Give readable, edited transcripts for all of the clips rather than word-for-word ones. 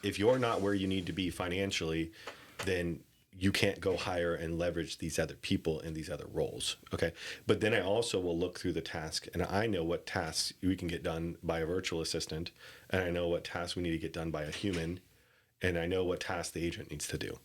If you're not where you need to be financially, then you can't go hire and leverage these other people in these other roles. Okay. But then I also will look through the task, and I know what tasks we can get done by a virtual assistant, and I know what tasks we need to get done by a human, and I know what tasks the agent needs to do.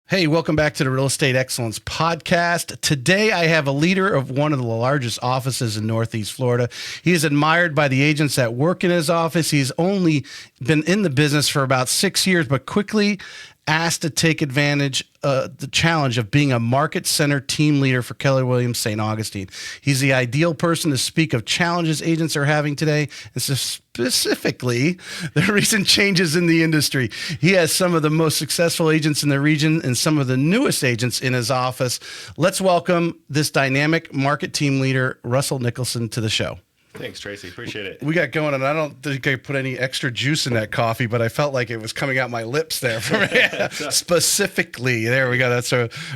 Hey, welcome back to the Real Estate Excellence Podcast. Today, I have a leader of one of the largest offices in Northeast Florida. He is admired by the agents that work in his office. He's only been in the business for about 6 years, but quickly asked to take advantage of the challenge of being a market center team leader for Keller Williams St. Augustine. He's the ideal person to speak of challenges agents are having today, and specifically the recent changes in the industry. He has some of the most successful agents in the region and some of the newest agents in his office. Let's welcome this dynamic market team leader, Russell Nicholson, to the show. Thanks, Tracy. Appreciate it. We got going, and I don't think I put any extra juice in that coffee, but I felt like it was coming out my lips there. For me. Specifically, there we go. That's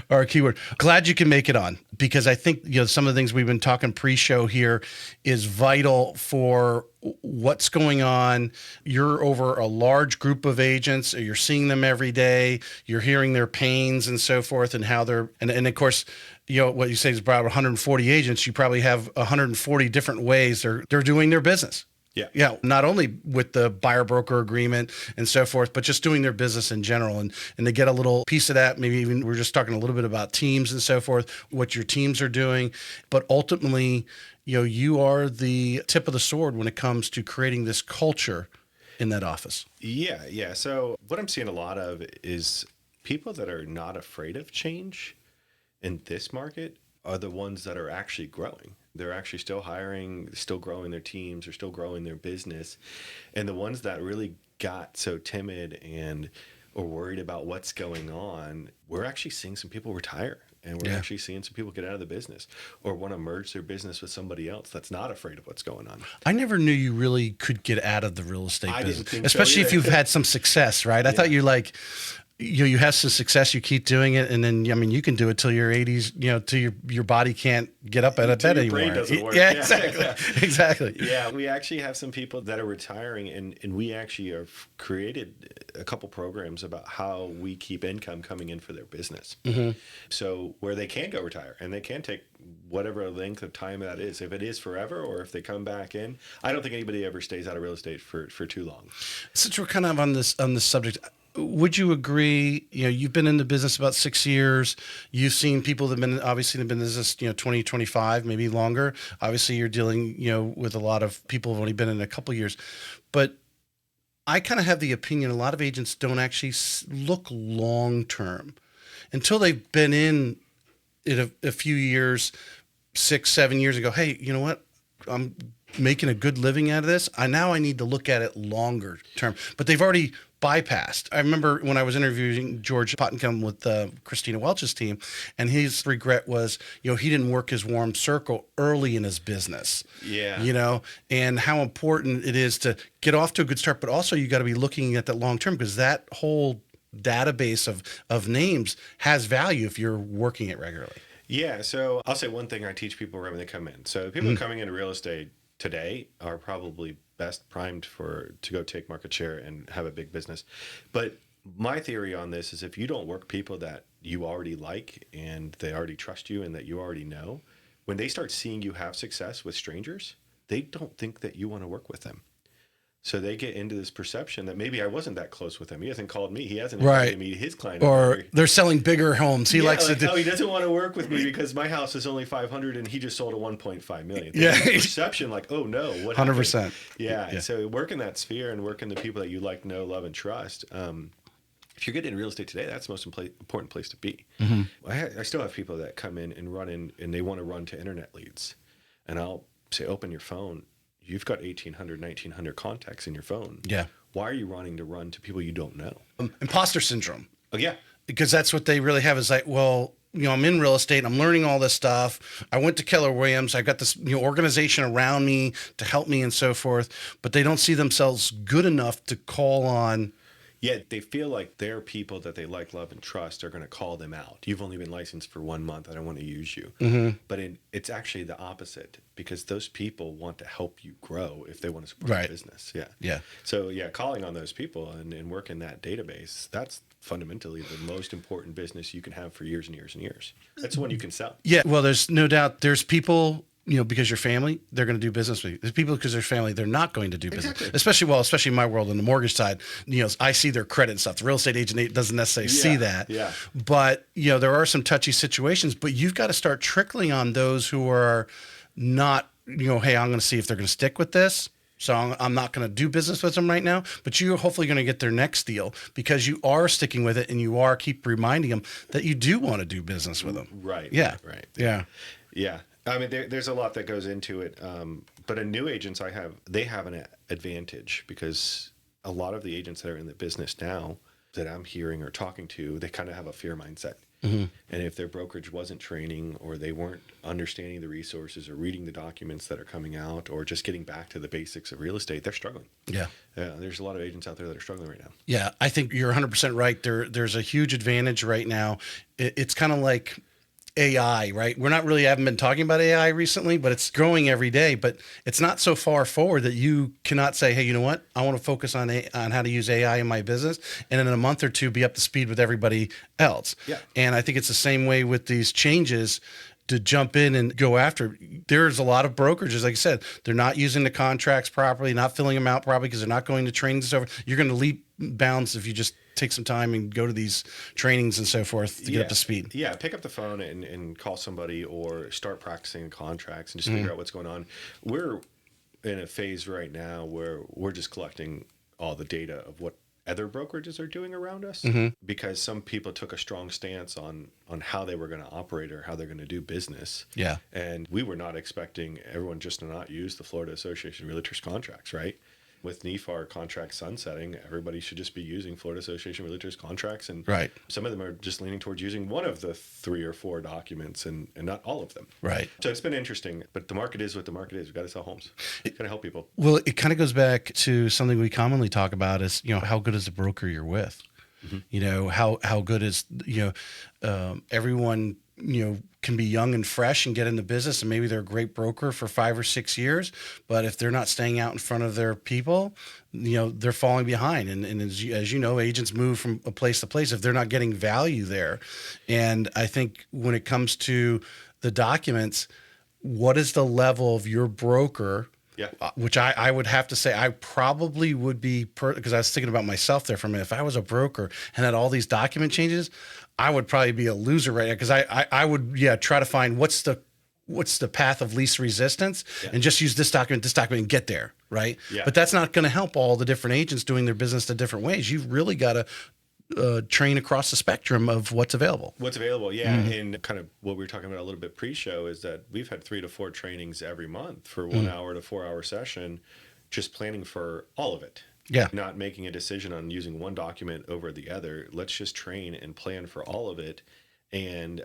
our keyword. Glad you can make it on, because I think some of the things we've been talking pre-show here is vital for what's going on. You're over a large group of agents. You're seeing them every day. You're hearing their pains and so forth, and how they're and of course, what you say is about 140 agents. You probably have 140 different ways they're doing their business. Yeah. Not only with the buyer broker agreement and so forth, but just doing their business in general. And to get a little piece of that, maybe even we're just talking a little bit about teams and so forth, what your teams are doing. But ultimately, you are the tip of the sword when it comes to creating this culture in that office. Yeah. So what I'm seeing a lot of is people that are not afraid of change in this market are the ones that are actually growing. They're actually still hiring, still growing their teams, or still growing their business. And the ones that really got so timid or worried about what's going on, we're actually seeing some people retire. And we're actually seeing some people get out of the business or want to merge their business with somebody else that's not afraid of what's going on. I never knew you really could get out of the real estate business, so especially if you've had some success, right? I thought you you have some success, you keep doing it, and then you can do it till your 80s, till your body can't get up out of bed anymore. Brain doesn't work. Yeah, exactly. Exactly. Yeah, we actually have some people that are retiring, and we actually have created a couple programs about how we keep income coming in for their business. Mm-hmm. So where they can go retire, and they can take whatever length of time that is, if it is forever or if they come back in. I don't think anybody ever stays out of real estate for too long. Since we're kind of on this subject, would you agree, you've been in the business about 6 years. You've seen people that have been obviously in the business, 20, 25, maybe longer. Obviously, you're dealing, with a lot of people who've only been in a couple of years. But I kind of have the opinion a lot of agents don't actually look long-term until they've been in it a few years, 6, 7 years ago. Hey, you know what? I'm making a good living out of this. Now I need to look at it longer term. But they've already bypassed. I remember when I was interviewing George Pottencombe with Christina Welch's team, and his regret was, he didn't work his warm circle early in his business. Yeah. And how important it is to get off to a good start, but also you got to be looking at that long term, because that whole database of names has value if you're working it regularly. Yeah. So I'll say one thing I teach people when they come in. So people coming into real estate today are probably best primed to go take market share and have a big business. But my theory on this is if you don't work people that you already like and they already trust you and that you already know, when they start seeing you have success with strangers, they don't think that you want to work with them. So they get into this perception that maybe I wasn't that close with him. He hasn't called me. He hasn't invited me to his client. Or they're selling bigger homes. He likes to do. Oh, he doesn't want to work with me because my house is only 500 and he just sold a 1.5 million. Perception like, oh no, what 100%. Yeah. So work in that sphere and work in the people that you like, know, love, and trust. If you're getting into real estate today, that's the most important place to be. Mm-hmm. I still have people that come in and they want to run to internet leads. And I'll say, open your phone. You've got 1,800, 1,900 contacts in your phone. Yeah. Why are you running to run to people you don't know? Imposter syndrome. Oh, yeah. Because that's what they really have is like, well, I'm in real estate. I'm learning all this stuff. I went to Keller Williams. I've got this, organization around me to help me and so forth, but they don't see themselves good enough to call on. Yet they feel like their people that they like, love, and trust are going to call them out. You've only been licensed for 1 month. I don't want to use you. Mm-hmm. But it's actually the opposite, because those people want to help you grow if they want to support your business. Yeah. Yeah. So, calling on those people and working that database, that's fundamentally the most important business you can have for years and years and years. That's the one you can sell. Yeah. Well, there's no doubt there's people, because your family, they're going to do business with you. There's people because their family, they're not going to do business. Exactly. Especially in my world on the mortgage side, I see their credit and stuff. The real estate agent doesn't necessarily see that. Yeah. But, there are some touchy situations, but you've got to start trickling on those who are not, hey, I'm going to see if they're going to stick with this. So I'm not going to do business with them right now, but you're hopefully going to get their next deal because you are sticking with it and you are keep reminding them that you do want to do business with them. Right. Yeah. Right. Yeah. Yeah. I mean, there's a lot that goes into it. But in new agents, they have an advantage because a lot of the agents that are in the business now that I'm hearing or talking to, they kind of have a fear mindset. Mm-hmm. And if their brokerage wasn't training or they weren't understanding the resources or reading the documents that are coming out or just getting back to the basics of real estate, they're struggling. Yeah. There's a lot of agents out there that are struggling right now. Yeah, I think you're 100% right. There's a huge advantage right now. It's kind of like AI, right? Haven't been talking about AI recently, but it's growing every day. But it's not so far forward that you cannot say, hey, you know what? I want to focus on how to use AI in my business, and in a month or two, be up to speed with everybody else. Yeah. And I think it's the same way with these changes to jump in and go after. There's a lot of brokerages, like I said, they're not using the contracts properly, not filling them out properly because they're not going to trainings. You're going to leap bounds if you just take some time and go to these trainings and so forth to get up to speed. Yeah, pick up the phone and call somebody or start practicing contracts and just figure out what's going on. We're in a phase right now where we're just collecting all the data of what other brokerages are doing around us because some people took a strong stance on how they were going to operate or how they're going to do business. Yeah. And we were not expecting everyone just to not use the Florida Association of Realtors contracts, right? With NEFAR contract sunsetting, everybody should just be using Florida Association of Realtors contracts. And some of them are just leaning towards using one of the 3 or 4 documents and not all of them. Right. So it's been interesting, but the market is what the market is. We've got to sell homes. We've got to help people. Well, it kind of goes back to something we commonly talk about is, how good is the broker you're with? Mm-hmm. How good is, everyone, can be young and fresh and get in the business, and maybe they're a great broker for 5 or 6 years, but if they're not staying out in front of their people, they're falling behind. And as you know, agents move from a place to place if they're not getting value there. And I think when it comes to the documents, what is the level of your broker? Yeah. Which I would have to say I probably would be, because I was thinking about myself there for a minute. If I was a broker and had all these document changes, I would probably be a loser right now because I would try to find what's the path of least resistance and just use this document and get there, right? Yeah. But that's not going to help all the different agents doing their business the different ways. You've really got to train across the spectrum of what's available. What's available, yeah. Mm-hmm. And kind of what we were talking about a little bit pre-show is that we've had 3 to 4 trainings every month for 1 hour to 4 hour session, just planning for all of it. Yeah. Not making a decision on using one document over the other. Let's just train and plan for all of it. And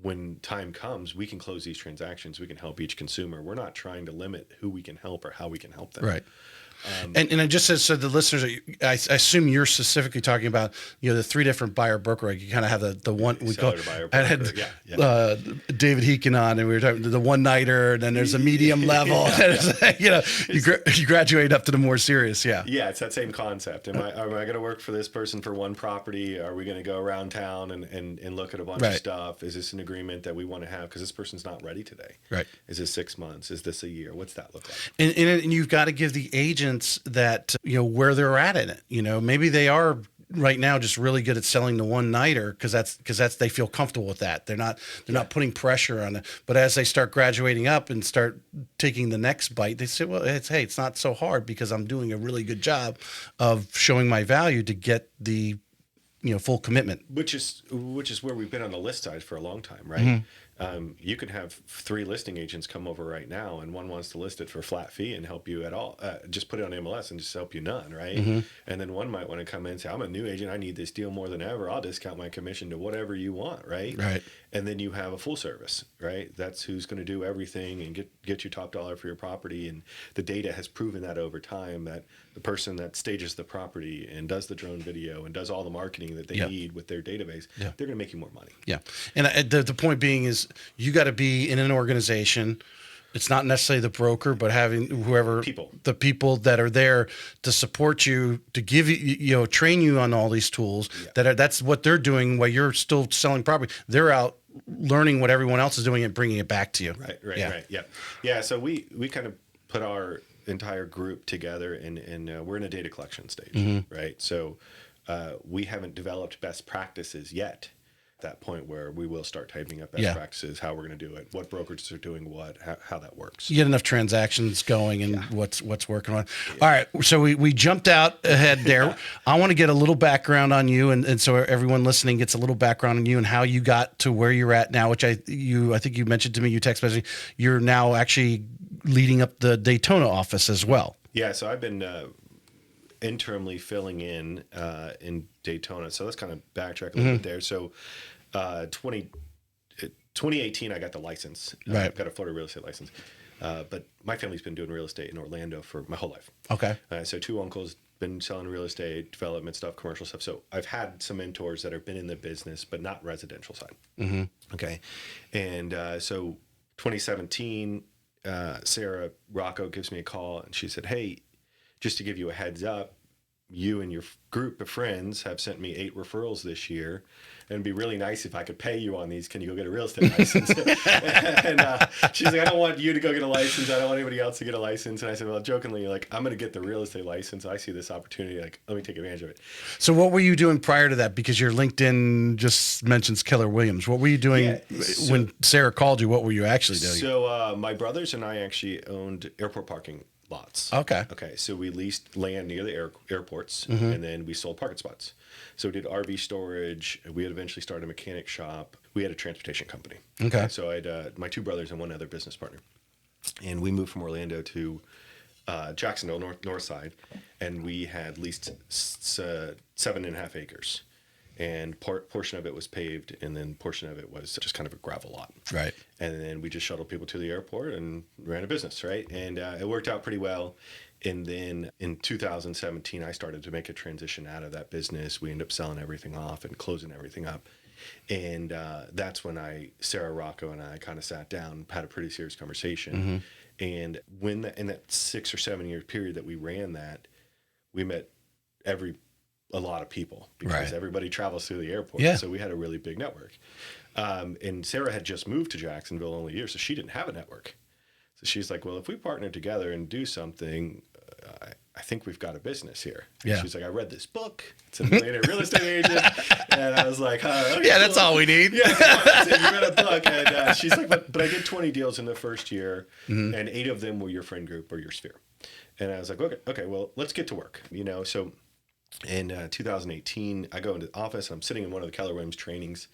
when time comes, we can close these transactions. We can help each consumer. We're not trying to limit who we can help or how we can help them. Right. And I just said, so the listeners, I assume you're specifically talking about, the 3 different buyer broker. You kind of have the one we call. I had David Heekin on, and we were talking the one nighter. And then there's a medium level. You graduate up to the more serious. Yeah. Yeah, it's that same concept. Am I going to work for this person for one property? Are we going to go around town and look at a bunch of stuff? Is this an agreement that we want to have because this person's not ready today? Right. Is this 6 months? Is this a year? What's that look like? And you've got to give the agent that where they're at in it. Maybe they are right now just really good at selling the one nighter because that's they feel comfortable with that. They're not putting pressure on it. But as they start graduating up and start taking the next bite, they say, well, it's not so hard because I'm doing a really good job of showing my value to get the full commitment. Which is where we've been on the list side for a long time, right? You could have 3 listing agents come over right now, and one wants to list it for a flat fee and help you at all. Just put it on MLS and just help you none, right? And then one might want to come in and say, I'm a new agent. I need this deal more than ever. I'll discount my commission to whatever you want, right? Right. And then you have a full service, right? That's who's going to do everything and get you top dollar for your property. And the data has proven that over time that the person that stages the property and does the drone video and does all the marketing that they need with their database, they're going to make you more money. Yeah. And the point being is you got to be in an organization. It's not necessarily the broker, but having the people that are there to support you, to give you, train you on all these tools that's what they're doing while you're still selling property. They're out learning what everyone else is doing and bringing it back to you. Right. Yeah. So we kind of put our entire group together and we're in a data collection stage, right? So we haven't developed best practices yet. That point where we will start typing up best practices, how we're going to do it, what brokerages are doing what, how that works. You get enough transactions going and what's working on. All right. So we jumped out ahead there. I want to get a little background on you. And so everyone listening gets a little background on you and how you got to where you're at now, which I think you mentioned to me, you text messaging, you're now actually leading up the Daytona office as well. Yeah. So I've been, interimly filling in Daytona. So let's kind of backtrack a little bit there. So 2018, I got the license. I've got a Florida real estate license. But my family's been doing real estate in Orlando for my whole life. Okay. So 2 uncles been selling real estate, development stuff, commercial stuff. So I've had some mentors that have been in the business, but not residential side. Okay. And so 2017, Sarah Rocco gives me a call and she said, hey, just to give you a heads up, you and your group of friends have sent me 8 referrals this year. And it'd be really nice if I could pay you on these. Can you go get a real estate license? And she's like, I don't want you to go get a license. I don't want anybody else to get a license. And I said, well, jokingly, like, I'm going to get the real estate license. I see this opportunity. Like, let me take advantage of it. So what were you doing prior to that? Because your LinkedIn just mentions Keller Williams. What were you doing when Sarah called you? What were you actually doing? So my brothers and I actually owned airport parking lots. Okay. So we leased land near the airports, and then we sold parking spots. So we did RV storage. We had eventually started a mechanic shop. We had a transportation company. Okay. So I had my 2 brothers and one other business partner, and we moved from Orlando to Jacksonville, north side, and we had leased 7.5 acres. And portion of it was paved, and then portion of it was just kind of a gravel lot. Right. And then we just shuttled people to the airport and ran a business, right? And it worked out pretty well. And then in 2017, I started to make a transition out of that business. We ended up selling everything off and closing everything up. And that's when Sarah Rocco and I kind of sat down, had a pretty serious conversation. And when in that 6 or 7 year period that we ran that, we met a lot of people because everybody travels through the airport. Yeah. So we had a really big network. And Sarah had just moved to Jacksonville only a year, so she didn't have a network. So she's like, well, if we partner together and do something, I think we've got a business here. And she's like, I read this book. It's a millionaire real estate agent. And I was like, okay, yeah, that's all we need. Yeah, so you read a book. And she's like, but I did 20 deals in the first year, and 8 of them were your friend group or your sphere. And I was like, okay, well, let's get to work. So in 2018, I go into the office, and I'm sitting in one of the Keller Williams trainings,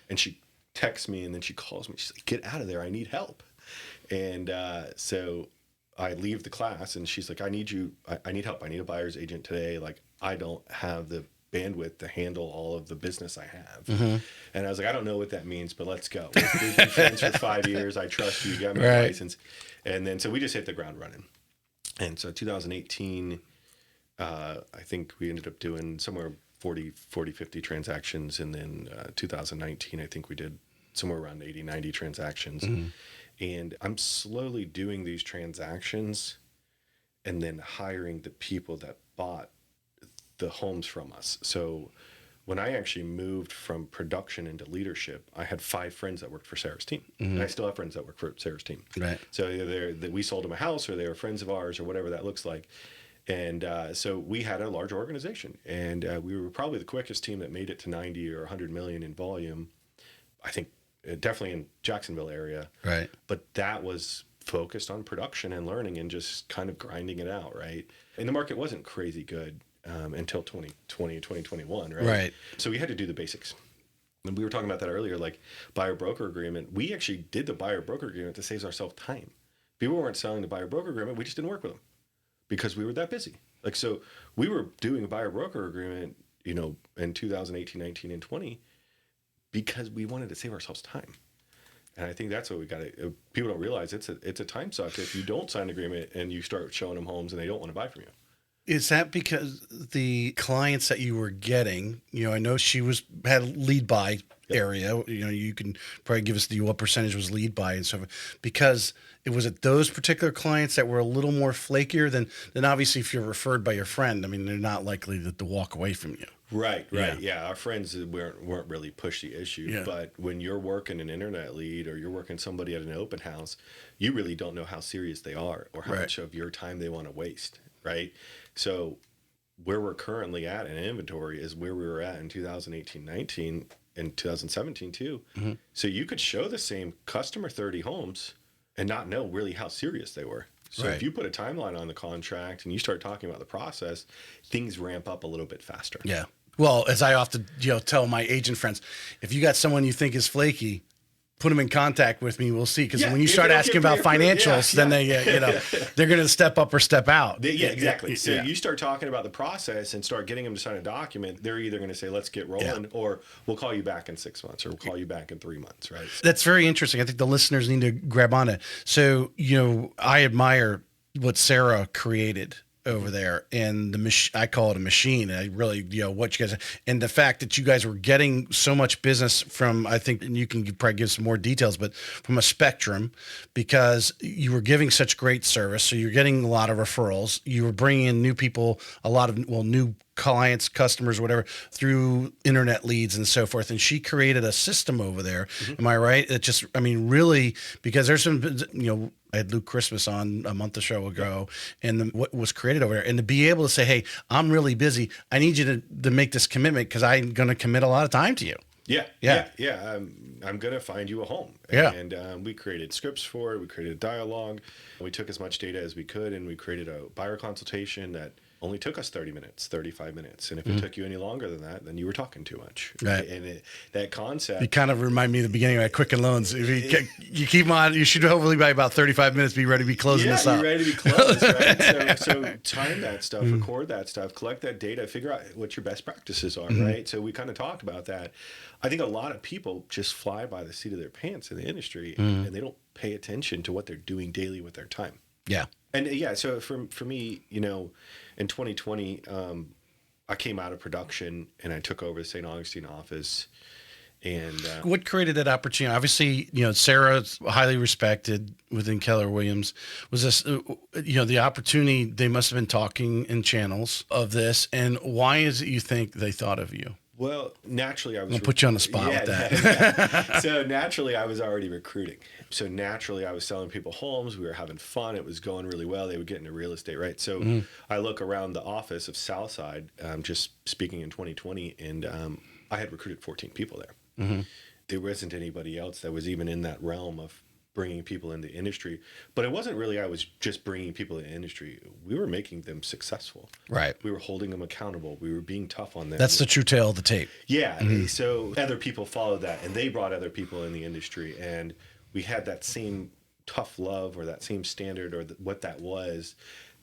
and she texts me, and then she calls me. She's like, get out of there. I need help. And so I leave the class, and she's like, I need help. I need a buyer's agent today. Like, I don't have the bandwidth to handle all of the business I have. And I was like, I don't know what that means, but let's go. We've been friends for 5 years. I trust you. You got me a license. And then so we just hit the ground running. And so 2018, I think we ended up doing somewhere 50 transactions. And then 2019, I think we did somewhere around 80, 90 transactions. And I'm slowly doing these transactions and then hiring the people that bought the homes from us. So when I actually moved from production into leadership, I had 5 friends that worked for Sarah's team. And I still have friends that work for Sarah's team. Right. So we sold them a house, or they were friends of ours, or whatever that looks like. And so we had a large organization, and we were probably the quickest team that made it to 90 or 100 million in volume. I think definitely in Jacksonville area. Right. But that was focused on production and learning and just kind of grinding it out, right? And the market wasn't crazy good until 2020 and 2021, right? Right. So we had to do the basics. And we were talking about that earlier, like buyer broker agreement. We actually did the buyer broker agreement to save ourselves time. People weren't selling the buyer broker agreement. We just didn't work with them because we were that busy. Like, so we were doing a buyer broker agreement, in 2018, 19, and 20 because we wanted to save ourselves time. And I think that's what we got to, people don't realize it's a time suck if you don't sign an agreement and you start showing them homes and they don't want to buy from you. Is that because the clients that you were getting, I know she had a lead buy area, you can probably give us what percentage was lead buy and stuff, because it was at those particular clients that were a little more flakier than obviously if you're referred by your friend. I mean, they're not likely to walk away from you. Right. Yeah. Our friends weren't really push the issue, but when you're working an internet lead or you're working somebody at an open house, you really don't know how serious they are or how much of your time they want to waste. Right. So where we're currently at in inventory is where we were at in 2018, 19 and 2017 too. Mm-hmm. So you could show the same customer 30 homes and not know really how serious they were. So if you put a timeline on the contract and you start talking about the process, things ramp up a little bit faster. Yeah. Well, as I often tell my agent friends, if you got someone you think is flaky, put them in contact with me. We'll see. Because when you start asking about financials, then they, they're going to step up or step out. Exactly. So you start talking about the process and start getting them to sign a document. They're either going to say, let's get rolling, or we'll call you back in 6 months, or we'll call you back in 3 months. Right. That's very interesting. I think the listeners need to grab on it. So, I admire what Sarah created over there, and I call it a machine. I really, what you guys, and the fact that you guys were getting so much business from, I think, and you can probably give some more details, but from a spectrum, because you were giving such great service. So you're getting a lot of referrals. You were bringing in new people, a lot of, new clients, customers, whatever, through internet leads and so forth. And she created a system over there. Mm-hmm. Am I right? It just, really, because there's some, I had Luke Christmas on a month or so ago, and what was created over there, and to be able to say, hey, I'm really busy. I need you to make this commitment because I'm going to commit a lot of time to you. Yeah. I'm going to find you a home. And we created scripts for it. We created a dialogue. We took as much data as we could, and we created a buyer consultation that only took us 30 minutes, 35 minutes. And if it took you any longer than that, then you were talking too much. Right. And that concept. You kind of remind me of the beginning of my Quicken Loans. If you keep on, you should hopefully by about 35 minutes be ready to be closing this up. Yeah, you're ready to be closed, right? So time that stuff, record that stuff, collect that data, figure out what your best practices are, right? So we kind of talked about that. I think a lot of people just fly by the seat of their pants in the industry, and they don't pay attention to what they're doing daily with their time. Yeah. And so for me, in 2020, I came out of production and I took over the St. Augustine office. And what created that opportunity? Obviously, Sarah's highly respected within Keller Williams. Was this, the opportunity? They must have been talking in channels of this. And why is it you think they thought of you? Well, naturally, I was... I'll put you on the spot with that. So naturally, I was already recruiting. So naturally, I was selling people homes. We were having fun. It was going really well. They would get into real estate, right? So I look around the office of Southside, just speaking in 2020, and I had recruited 14 people there. Mm-hmm. There wasn't anybody else that was even in that realm of bringing people in the industry. But it wasn't really I was just bringing people in the industry. We were making them successful. Right. We were holding them accountable. We were being tough on them. That's the true tale of the tape. Yeah. Mm-hmm. So other people followed that, and they brought other people in the industry. And we had that same tough love or that same standard or what that was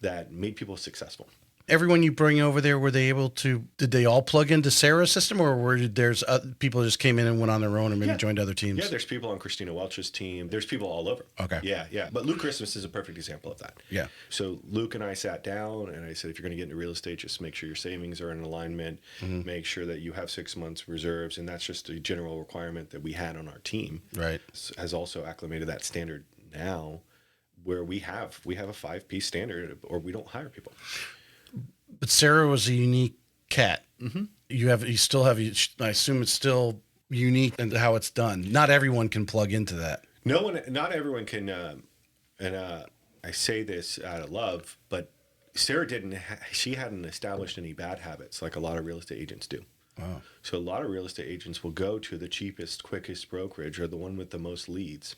that made people successful. Everyone you bring over there, were they able to, did they all plug into Sarah's system, or were there's people that just came in and went on their own and maybe joined other teams? Yeah, there's people on Christina Welch's team. There's people all over. Okay. Yeah. But Luke Christmas is a perfect example of that. Yeah. So Luke and I sat down and I said, if you're going to get into real estate, just make sure your savings are in alignment. Mm-hmm. Make sure that you have 6 months reserves. And that's just a general requirement that we had on our team. Right. Has also acclimated that standard now where we have a 5-piece standard or we don't hire people. But Sarah was a unique cat. Mm-hmm. You still have. I assume it's still unique in how it's done. Not everyone can plug into that. Not everyone can. And I say this out of love, but Sarah didn't. She hadn't established any bad habits like a lot of real estate agents do. Wow. So a lot of real estate agents will go to the cheapest, quickest brokerage or the one with the most leads,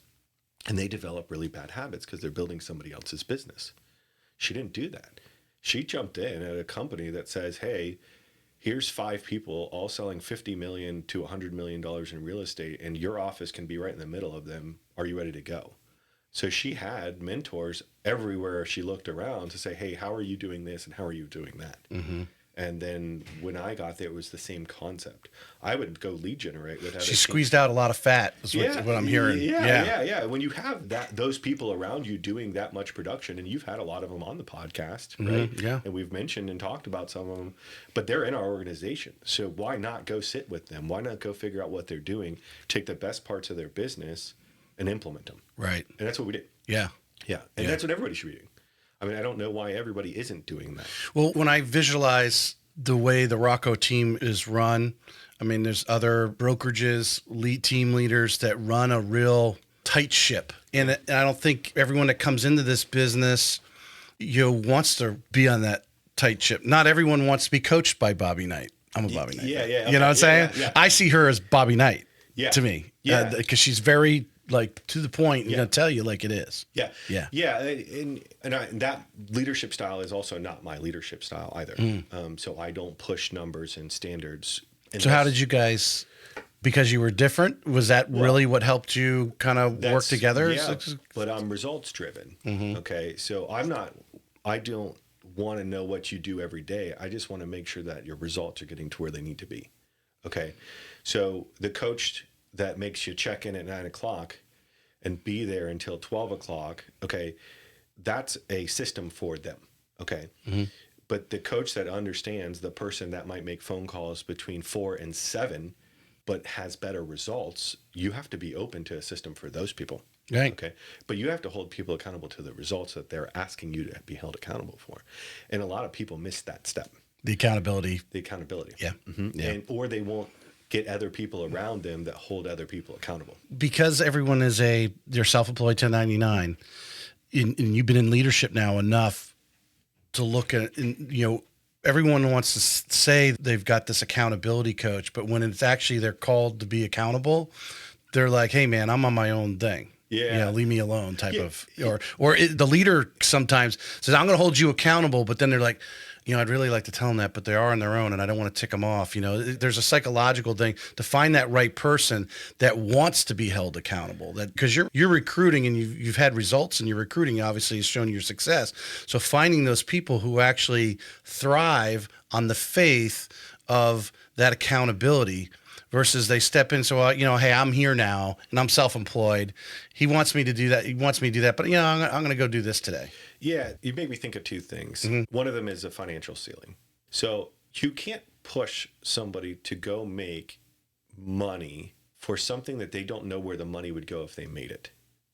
and they develop really bad habits because they're building somebody else's business. She didn't do that. She jumped in at a company that says, hey, here's 5 people all selling $50 million to $100 million in real estate, and your office can be right in the middle of them. Are you ready to go? So she had mentors everywhere she looked around to say, hey, how are you doing this and how are you doing that? Mm-hmm. And then when I got there, it was the same concept. I would go lead generate with other She squeezed out a lot of fat, is what I'm hearing. Yeah. When you have those people around you doing that much production, and you've had a lot of them on the podcast, right? Yeah. And we've mentioned and talked about some of them, but they're in our organization. So why not go sit with them? Why not go figure out what they're doing, take the best parts of their business and implement them? Right. And that's what we did. Yeah. Yeah. And that's what everybody should be doing. I mean, I don't know why everybody isn't doing that. Well, when I visualize the way the Rocco team is run, I mean, there's other brokerages, team leaders that run a real tight ship. And I don't think everyone that comes into this business, wants to be on that tight ship. Not everyone wants to be coached by Bobby Knight. I'm a Bobby Knight. Yeah. You know what I'm saying? Yeah. I see her as Bobby Knight to me. Yeah. Because she's very to the point, and gonna tell you like it is. Yeah. Yeah. Yeah. And that leadership style is also not my leadership style either. So I don't push numbers and standards. So how did you guys, because you were different, was that really what helped you kind of work together? Yeah, but I'm results driven. Mm-hmm. Okay. So I don't want to know what you do every day. I just want to make sure that your results are getting to where they need to be. Okay. So the coach that makes you check in at 9:00 and be there until 12:00. Okay. That's a system for them. Okay. Mm-hmm. But the coach that understands the person that might make phone calls between 4 and 7, but has better results, you have to be open to a system for those people. Right. Okay. But you have to hold people accountable to the results that they're asking you to be held accountable for. And a lot of people miss that step. The accountability. Yeah. Mm-hmm. Yeah. Or they won't get other people around them that hold other people accountable. Because everyone is they're self-employed 1099, and you've been in leadership now enough to look at, everyone wants to say they've got this accountability coach, but when it's actually they're called to be accountable, they're like, hey man, I'm on my own thing. Yeah. Leave me alone type of, or the leader sometimes says, I'm going to hold you accountable. But then they're like, I'd really like to tell them that, but they are on their own and I don't want to tick them off. There's a psychological thing to find that right person that wants to be held accountable, that because you're recruiting and you've had results and your recruiting obviously has shown your success. So finding those people who actually thrive on the faith of that accountability versus they step in. So, hey, I'm here now and I'm self-employed. He wants me to do that. He wants me to do that. But, I'm going to go do this today. Yeah. You make me think of two things. Mm-hmm. One of them is a financial ceiling. So you can't push somebody to go make money for something that they don't know where the money would go if they made it.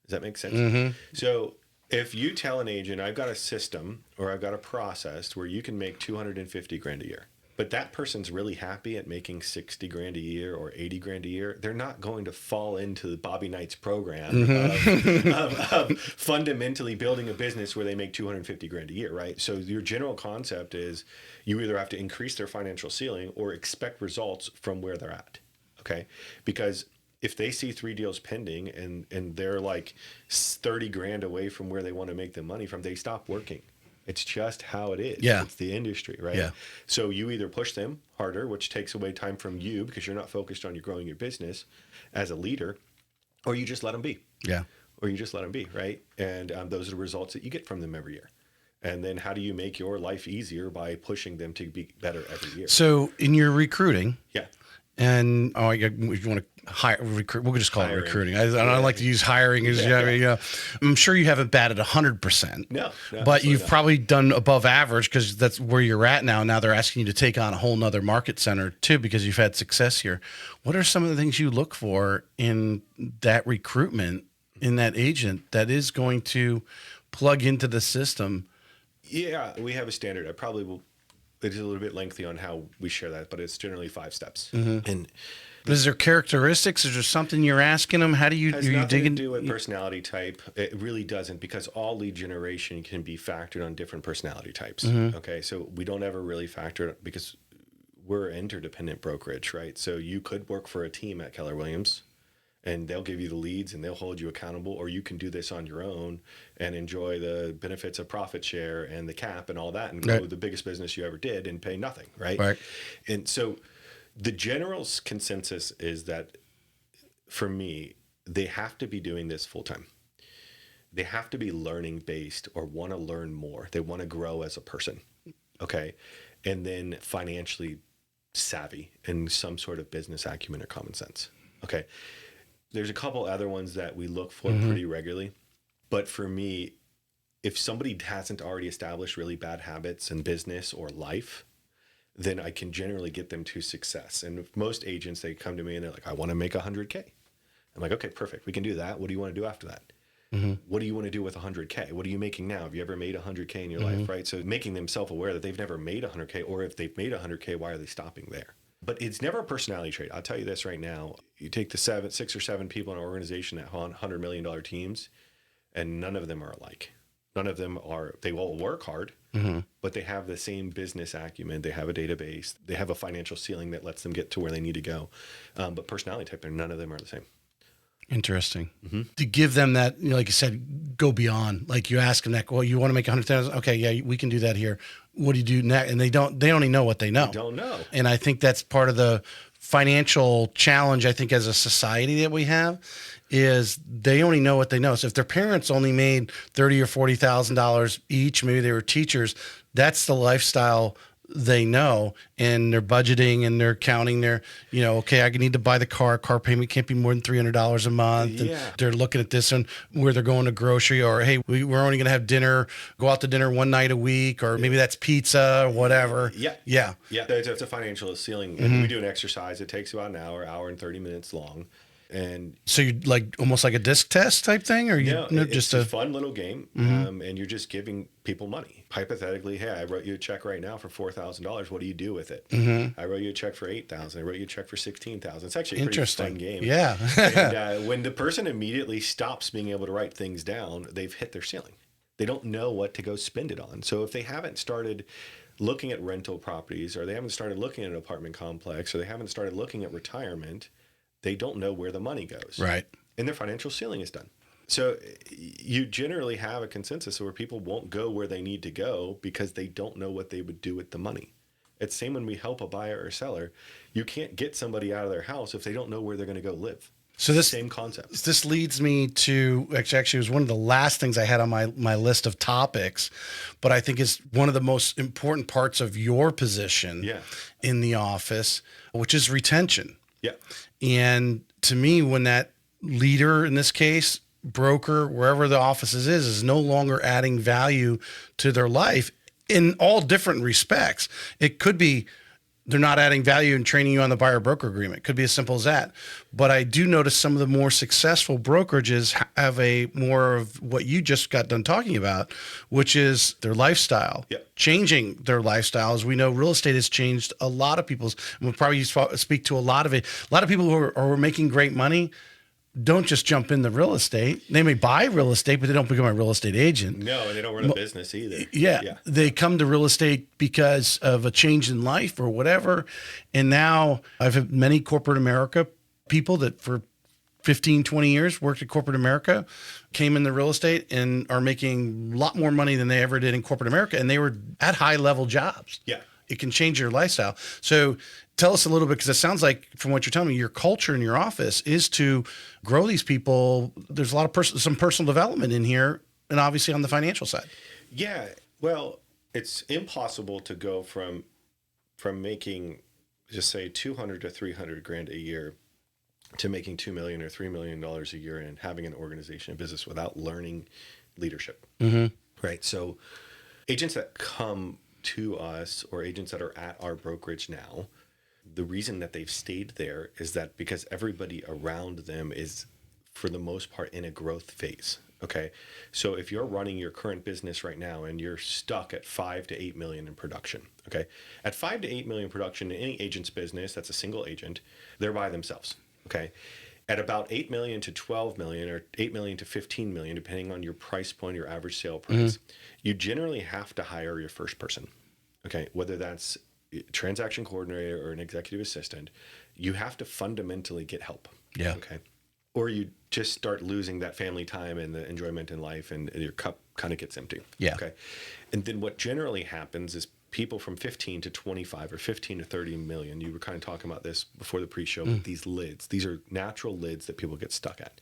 Does that make sense? Mm-hmm. So if you tell an agent, I've got a system or I've got a process where you can make $250,000 a year. But that person's really happy at making $60,000 a year or $80,000 a year. They're not going to fall into the Bobby Knight's program of fundamentally building a business where they make $250,000 a year, right? So your general concept is you either have to increase their financial ceiling or expect results from where they're at, okay? Because if they see 3 deals pending and they're like $30,000 away from where they want to make the money from, they stop working. It's just how it is. Yeah. It's the industry, right? Yeah. So you either push them harder, which takes away time from you because you're not focused on growing your business as a leader, or you just let them be. Yeah. Or you just let them be, right? And those are the results that you get from them every year. And then how do you make your life easier by pushing them to be better every year? So in your recruiting, yeah. And you want to hire recruit? We'll just call it recruiting. I don't like to use hiring. I'm sure you haven't batted 100%. No, but you've probably done above average because that's where you're at now. Now they're asking you to take on a whole nother market center too because you've had success here. What are some of the things you look for in that recruitment, in that agent that is going to plug into the system? Yeah, we have a standard. I probably will. It is a little bit lengthy on how we share that, but it's generally 5 steps. Mm-hmm. And is there characteristics? Is there something you're asking them? How do you? Has nothing to do with personality type. It really doesn't, because all lead generation can be factored on different personality types. Mm-hmm. Okay, so we don't ever really factor it because we're interdependent brokerage, right? So you could work for a team at Keller Williams and they'll give you the leads and they'll hold you accountable, or you can do this on your own and enjoy the benefits of profit share and the cap and all that and grow the biggest business you ever did and pay nothing, right? Right. And so the general consensus is that for me, they have to be doing this full time. They have to be learning based or want to learn more. They want to grow as a person. Okay. And then financially savvy and some sort of business acumen or common sense. Okay. There's a couple other ones that we look for pretty regularly. But for me, if somebody hasn't already established really bad habits in business or life, then I can generally get them to success. And most agents, they come to me and they're like, I want to make 100K. I'm like, okay, perfect. We can do that. What do you want to do after that? What do you want to do with 100K? What are you making now? Have you ever made 100K in your life, right? So making them self-aware that they've never made 100K, or if they've made 100K, why are they stopping there? But it's never a personality trait. I'll tell you this right now. You take the 6 or 7 people in an organization that have $100 million teams, and none of them are alike. None of them are, they all work hard, but they have the same business acumen. They have a database. They have a financial ceiling that lets them get to where they need to go. But personality type, none of them are the same. Interesting. To give them that, you know, like you said, go beyond. Like you ask them that, well, you want to make 100,000? Okay, yeah, we can do that here. What do you do next? And they only know what they know. They don't know. And I think that's part of the financial challenge, I think, as a society that we have, is they only know what they know. So if their parents only made $30,000 or $40,000 each, maybe they were teachers, that's the lifestyle they know, and they're budgeting and they're counting their, you know, okay, I need to buy the car payment can't be more than $300 a month. And they're looking at this and where they're going to grocery, or, hey, we're only going to have dinner, go out to dinner one night a week, or maybe that's pizza or whatever. Yeah. It's a financial ceiling. And we do an exercise. It takes about an hour and 30 minutes long. And so you like almost like a disc test type thing, or it's just a fun little game, and you're just giving people money. Hypothetically, hey, I wrote you a check right now for $4,000. What do you do with it? I wrote you a check for $8,000. I wrote you a check for $16,000. It's actually a pretty fun game. Yeah. And when the person immediately stops being able to write things down, they've hit their ceiling. They don't know what to go spend it on. So if they haven't started looking at rental properties, or they haven't started looking at an apartment complex, or they haven't started looking at retirement, they don't know where the money goes. Right. And their financial ceiling is done. So you generally have a consensus where people won't go where they need to go because they don't know what they would do with the money. It's the same when we help a buyer or seller. You can't get somebody out of their house if they don't know where they're going to go live. So this same concept. This leads me to actually it was one of the last things I had on my list of topics, but I think is one of the most important parts of your position in the office, which is retention. Yeah. And to me, when that leader, in this case, broker, wherever the offices is no longer adding value to their life in all different respects. It could be they're not adding value and training you on the buyer broker agreement. It could be as simple as that. But I do notice some of the more successful brokerages have a more of what you just got done talking about, which is their lifestyle, changing their lifestyle. As we know, real estate has changed a lot of people's, and we'll probably speak to a lot of it. A lot of people who are making great money don't just jump into real estate. They may buy real estate, but they don't become a real estate agent. No, and they don't run a business either. Yeah. They come to real estate because of a change in life or whatever. And now I've had many corporate America people that for 15, 20 years worked at corporate America, came into real estate and are making a lot more money than they ever did in corporate America. And they were at high level jobs. Yeah. It can change your lifestyle. So tell us a little bit, because it sounds like from what you're telling me, your culture in your office is to grow these people. There's a lot of some personal development in here, and obviously on the financial side. Yeah. Well, it's impossible to go from making, just say, 200 to 300 grand a year to making $2 million or $3 million a year and having an organization, a business, without learning leadership. Right. So agents that come to us, or agents that are at our brokerage now, the reason that they've stayed there is that because everybody around them is, for the most part, in a growth phase. Okay. So if you're running your current business right now and you're stuck at 5 to 8 million in production, okay, at 5 to 8 million production in any agent's business, that's a single agent, they're by themselves. Okay. At about 8 million to 12 million, or 8 million to 15 million, depending on your price point, your average sale price, you generally have to hire your first person. Okay. Whether that's transaction coordinator or an executive assistant, you have to fundamentally get help. Yeah. Okay. or you just start losing that family time and the enjoyment in life, and your cup kind of gets empty. Yeah. Okay. And then what generally happens is people from 15 to 25 or 15 to 30 million, you were kind of talking about this before the pre-show, but these lids, these are natural lids that people get stuck at.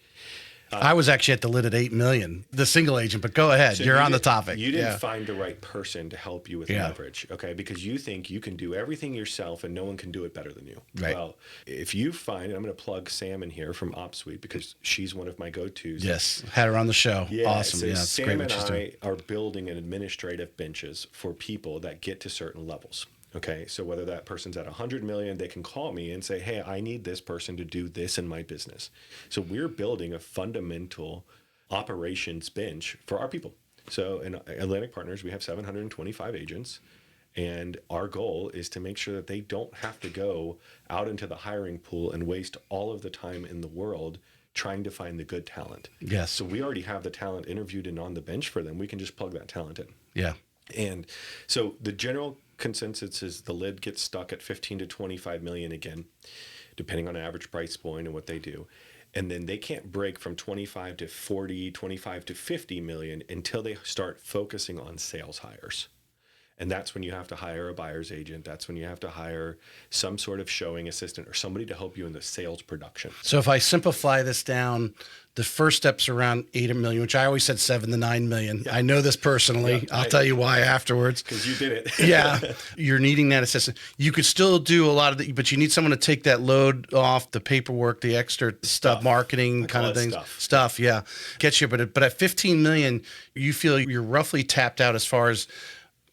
I was actually at the lid at 8 million, the single agent, but go ahead. So You're on the topic. You didn't find the right person to help you with Yeah. leverage, okay? Because you think you can do everything yourself and no one can do it better than you. Right. Well, if you find, I'm going to plug Sam in here from OpSuite because she's one of my go-tos. Yes, had her on the show. Yeah, Awesome. So Yeah, it's Sam great and what she's doing. I are building an administrative benches for people that get to certain levels. Okay, so whether that person's at 100 million, they can call me and say, hey, I need this person to do this in my business. So we're building a fundamental operations bench for our people. So in Atlantic Partners, we have 725 agents. And our goal is to make sure that they don't have to go out into the hiring pool and waste all of the time in the world trying to find the good talent. Yes. So we already have the talent interviewed and on the bench for them. We can just plug that talent in. Yeah. And so the general consensus is the lid gets stuck at 15 to 25 million again, depending on average price point and what they do. And then they can't break from 25 to 40, 25 to 50 million until they start focusing on sales hires. And that's when you have to hire a buyer's agent. That's when you have to hire some sort of showing assistant or somebody to help you in the sales production. So if I simplify this down, the first step's around 8 million, which I always said 7 to 9 million. Yeah. I know this personally. Yeah, I'll tell you why afterwards. Because you did it. Yeah. You're needing that assistant. You could still do a lot of the, but you need someone to take that load off, the paperwork, the extra stuff, marketing kind of things. Stuff, yeah. Get you, but at 15 million, you feel you're roughly tapped out as far as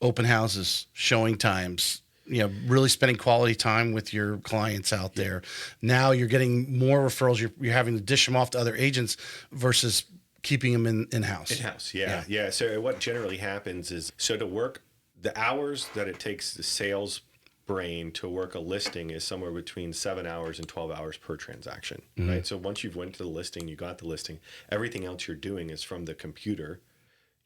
open houses, showing times, really spending quality time with your clients out there. Now you're getting more referrals. You're having to dish them off to other agents versus keeping them in-house. In-house, yeah. So what generally happens is, so to work, the hours that it takes the sales brain to work a listing is somewhere between 7 hours and 12 hours per transaction, right? So once you've went to the listing, you got the listing, everything else you're doing is from the computer.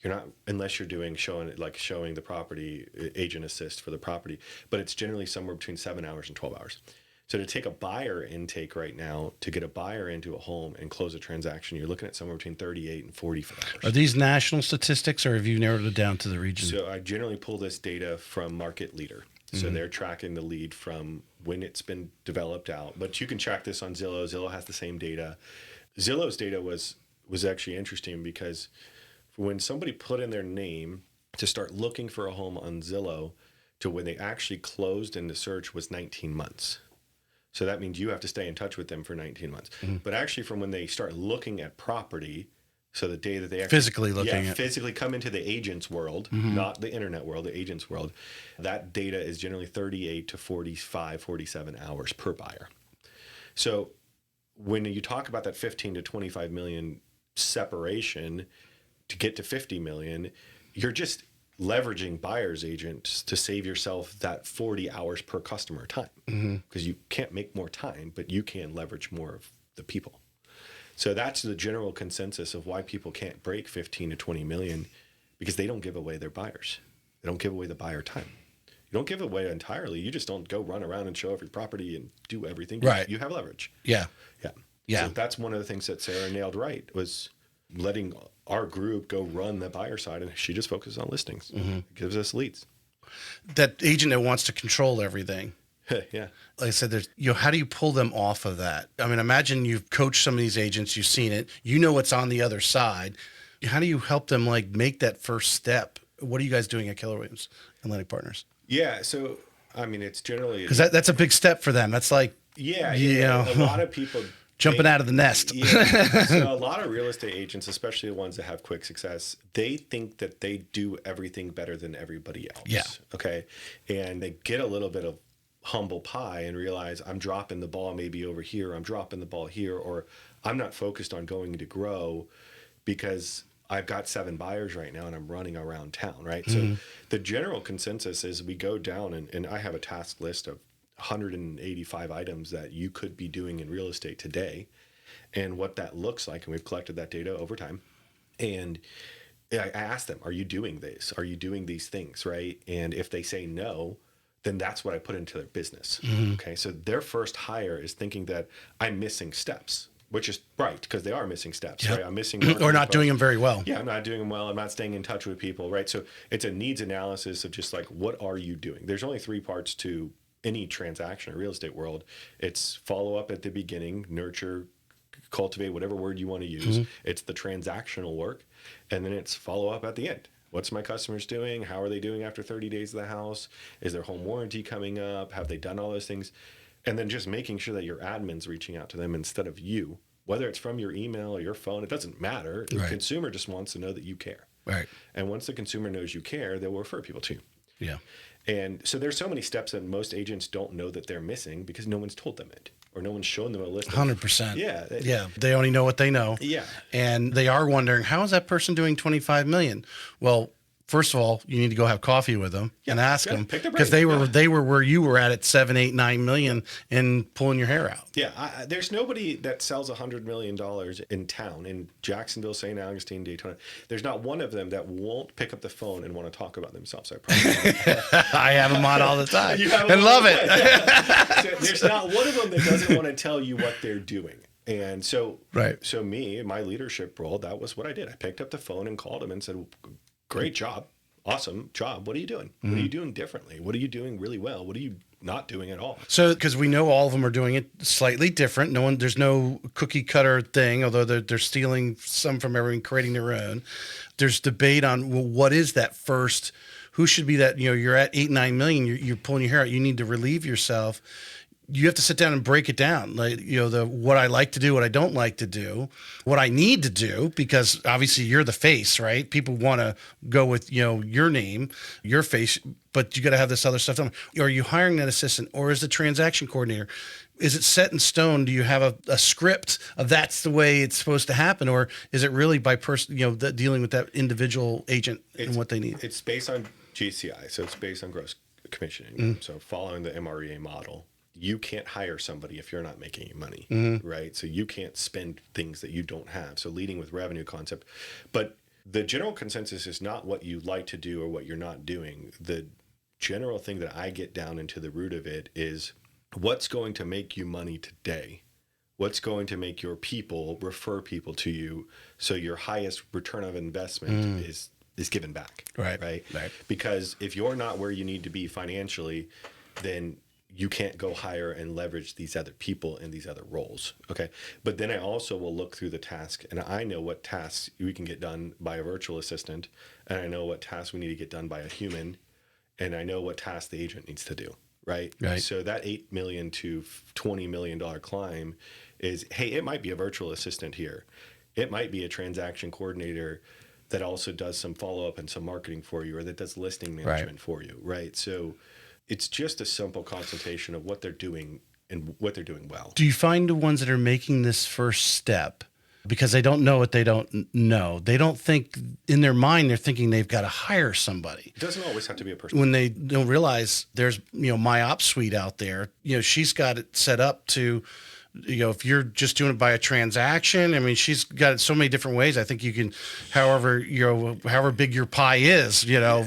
You're not, unless you're doing showing the property, agent assist for the property, but it's generally somewhere between 7 hours and 12 hours. So to take a buyer intake right now, to get a buyer into a home and close a transaction, you're looking at somewhere between 38 and 45 hours. Are these national statistics or have you narrowed it down to the region? So I generally pull this data from Market Leader. So they're tracking the lead from when it's been developed out, but you can track this on Zillow. Zillow has the same data. Zillow's data was actually interesting because when somebody put in their name to start looking for a home on Zillow to when they actually closed in the search was 19 months. So that means you have to stay in touch with them for 19 months. But actually from when they start looking at property, so the day that they actually physically come into the agent's world, not the internet world, the agent's world, that data is generally 38 to 45, 47 hours per buyer. So when you talk about that 15 to 25 million separation, to get to 50 million, you're just leveraging buyer's agents to save yourself that 40 hours per customer time because you can't make more time, but you can leverage more of the people. So that's the general consensus of why people can't break 15 to 20 million because they don't give away their buyers. They don't give away the buyer time. You don't give away entirely. You just don't go run around and show every property and do everything. Right. You have leverage. Yeah. So that's one of the things that Sarah nailed right was letting our group go run the buyer side, and she just focuses on listings. It gives us leads. That agent that wants to control everything. Yeah. Like I said, how do you pull them off of that? I mean, imagine you've coached some of these agents, you've seen it, you know what's on the other side. How do you help them make that first step? What are you guys doing at Keller Williams Atlantic Partners? Yeah. So, I mean, it's generally because that's a big step for them. That's like, a lot of people jumping out of the nest. So a lot of real estate agents, especially the ones that have quick success, they think that they do everything better than everybody else. Yeah. Okay. And they get a little bit of humble pie and realize I'm dropping the ball maybe over here, I'm dropping the ball here, or I'm not focused on going to grow because I've got 7 buyers right now and I'm running around town, right? So the general consensus is we go down and I have a task list of 185 items that you could be doing in real estate today and what that looks like. And we've collected that data over time. And I asked them, are you doing this? Are you doing these things, right? And if they say no, then that's what I put into their business. Okay. So their first hire is thinking that I'm missing steps. which is right, because they are missing steps, Yep. right? I'm missing or not doing them very well. Yeah, I'm not doing them well. I'm not staying in touch with people, right? So it's a needs analysis of just like, what are you doing? There's only 3 parts to any transaction or real estate world. It's follow up at the beginning, nurture, cultivate, whatever word you want to use. It's the transactional work, and then it's follow up at the end. What's my customers doing? How are they doing after 30 days of the house? Is their home warranty coming up? Have they done all those things? And then just making sure that your admin's reaching out to them instead of you, whether it's from your email or your phone, it doesn't matter. The consumer just wants to know that you care. Right. And once the consumer knows you care, they will refer people to you. Yeah. And so there's so many steps that most agents don't know that they're missing because no one's told them it, or no one's shown them a list. 100%. Yeah. Yeah. They only know what they know. Yeah. And they are wondering, how is that person doing 25 million? Well, first of all, you need to go have coffee with them and ask them, because they were where you were at 7, 8, 9 million and pulling your hair out. Yeah. There's nobody that sells $100 million in town, in Jacksonville, St. Augustine, Daytona. There's not one of them that won't pick up the phone and want to talk about themselves. I promise. I have them on all the time and love it. Yeah. So there's not one of them that doesn't want to tell you what they're doing. And so, so me, in my leadership role, that was what I did. I picked up the phone and called them and said, great job. Awesome job. What are you doing? What are you doing differently? What are you doing really well? What are you not doing at all? So, because we know all of them are doing it slightly different. There's no cookie cutter thing, although they're stealing some from everyone, creating their own. There's debate on, well, what is that first? Who should be that? You're at 8, 9 million. You're pulling your hair out. You need to relieve yourself. You have to sit down and break it down, like, what I like to do, what I don't like to do, what I need to do, because obviously you're the face, right? People want to go with, your name, your face, but you got to have this other stuff done. Are you hiring that assistant, or is the transaction coordinator? Is it set in stone? Do you have a script of that's the way it's supposed to happen, or is it really by person, dealing with that individual agent and what they need? It's based on GCI, so it's based on gross commissioning. So following the MREA model. You can't hire somebody if you're not making any money, right? So you can't spend things that you don't have. So leading with revenue concept. But the general consensus is not what you like to do or what you're not doing. The general thing that I get down into the root of it is what's going to make you money today? What's going to make your people refer people to you so your highest return of investment is given back, right? Because if you're not where you need to be financially, then you can't go hire and leverage these other people in these other roles. Okay. But then I also will look through the task, and I know what tasks we can get done by a virtual assistant, and I know what tasks we need to get done by a human, and I know what tasks the agent needs to do. Right. So that $8 million to $20 million climb is, hey, it might be a virtual assistant here. It might be a transaction coordinator that also does some follow-up and some marketing for you, or that does listing management for you. Right. So it's just a simple consultation of what they're doing and what they're doing well. Do you find the ones that are making this first step because they don't know what they don't know? They don't think, in their mind, they're thinking they've got to hire somebody. It doesn't always have to be a person. When they don't realize there's, my ops suite out there, she's got it set up to, if you're just doing it by a transaction, I mean, she's got it so many different ways. I think you can, however big your pie is,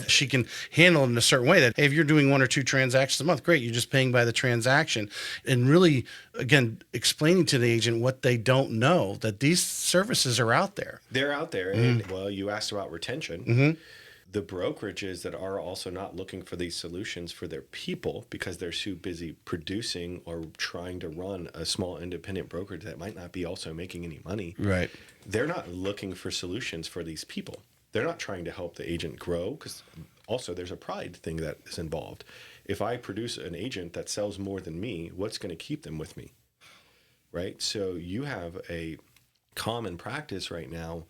she can handle it in a certain way that, hey, if you're doing 1 or 2 transactions a month, great. You're just paying by the transaction. And really, again, explaining to the agent what they don't know, that these services are out there. They're out there. And well, you asked about retention. The brokerages that are also not looking for these solutions for their people because they're too busy producing or trying to run a small independent brokerage that might not be also making any money. Right. They're not looking for solutions for these people. They're not trying to help the agent grow, because also there's a pride thing that is involved. If I produce an agent that sells more than me, what's going to keep them with me? Right. So you have a common practice right now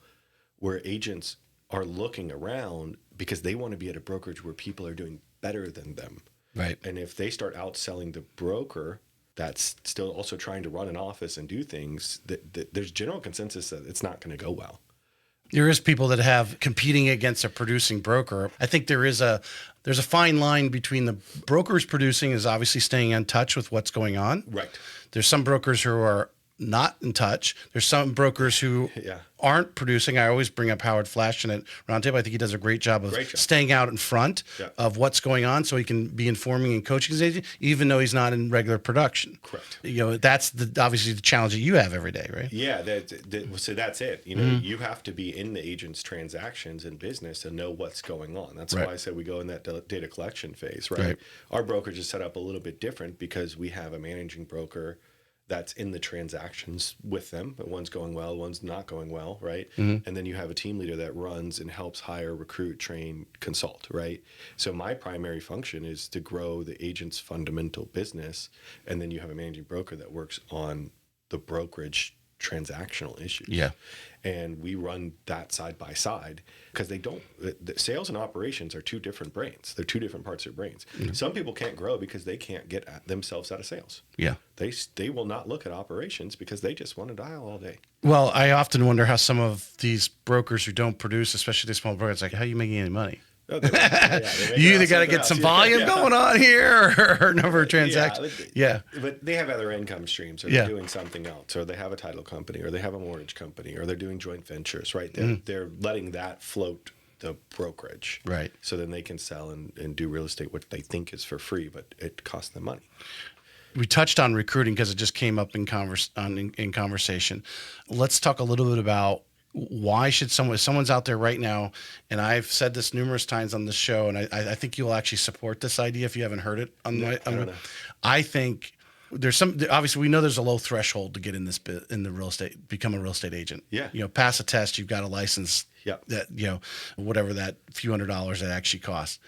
where agents are looking around because they want to be at a brokerage where people are doing better than them. Right. And if they start outselling the broker that's still also trying to run an office and do things, that there's general consensus that it's not going to go well. There is people that have competing against a producing broker. I think there's a fine line between the brokers producing is obviously staying in touch with what's going on. Right. There's some brokers who are not in touch. There's some brokers who aren't producing. I always bring up Howard Flash in at Roundtable. I think he does a great job of staying out in front of what's going on so he can be informing and coaching his agent, even though he's not in regular production. Correct. That's obviously the challenge that you have every day, right? Yeah, so that's it. You have to be in the agent's transactions and business and know what's going on. That's why I said we go in that data collection phase, right? Our brokerage is set up a little bit different because we have a managing broker that's in the transactions with them, but one's going well, one's not going well, right? And then you have a team leader that runs and helps hire, recruit, train, consult, right? So my primary function is to grow the agent's fundamental business, and then you have a managing broker that works on the brokerage transactional issues. Yeah. And we run that side by side because the sales and operations are two different brains. They're two different parts of their brains. Some people can't grow because they can't get themselves out of sales. Yeah. They will not look at operations because they just want to dial all day. Well, I often wonder how some of these brokers who don't produce, especially the small brokers, like, how are you making any money? Oh, you either got to get some volume going on here or number of transactions. But they have other income streams, or they're doing something else, or they have a title company, or they have a mortgage company, or they're doing joint ventures, right? They're letting that float the brokerage. Right. So then they can sell and do real estate, what they think is for free, but it costs them money. We touched on recruiting because it just came up in conversation. Let's talk a little bit about why should someone's out there right now, and I've said this numerous times on this show, and I think you'll actually support this idea if you haven't heard it. I think there's obviously we know there's a low threshold to get in the real estate, become a real estate agent. Yeah. Pass a test, you've got a license. Yeah. That, whatever that few $100s that actually costs.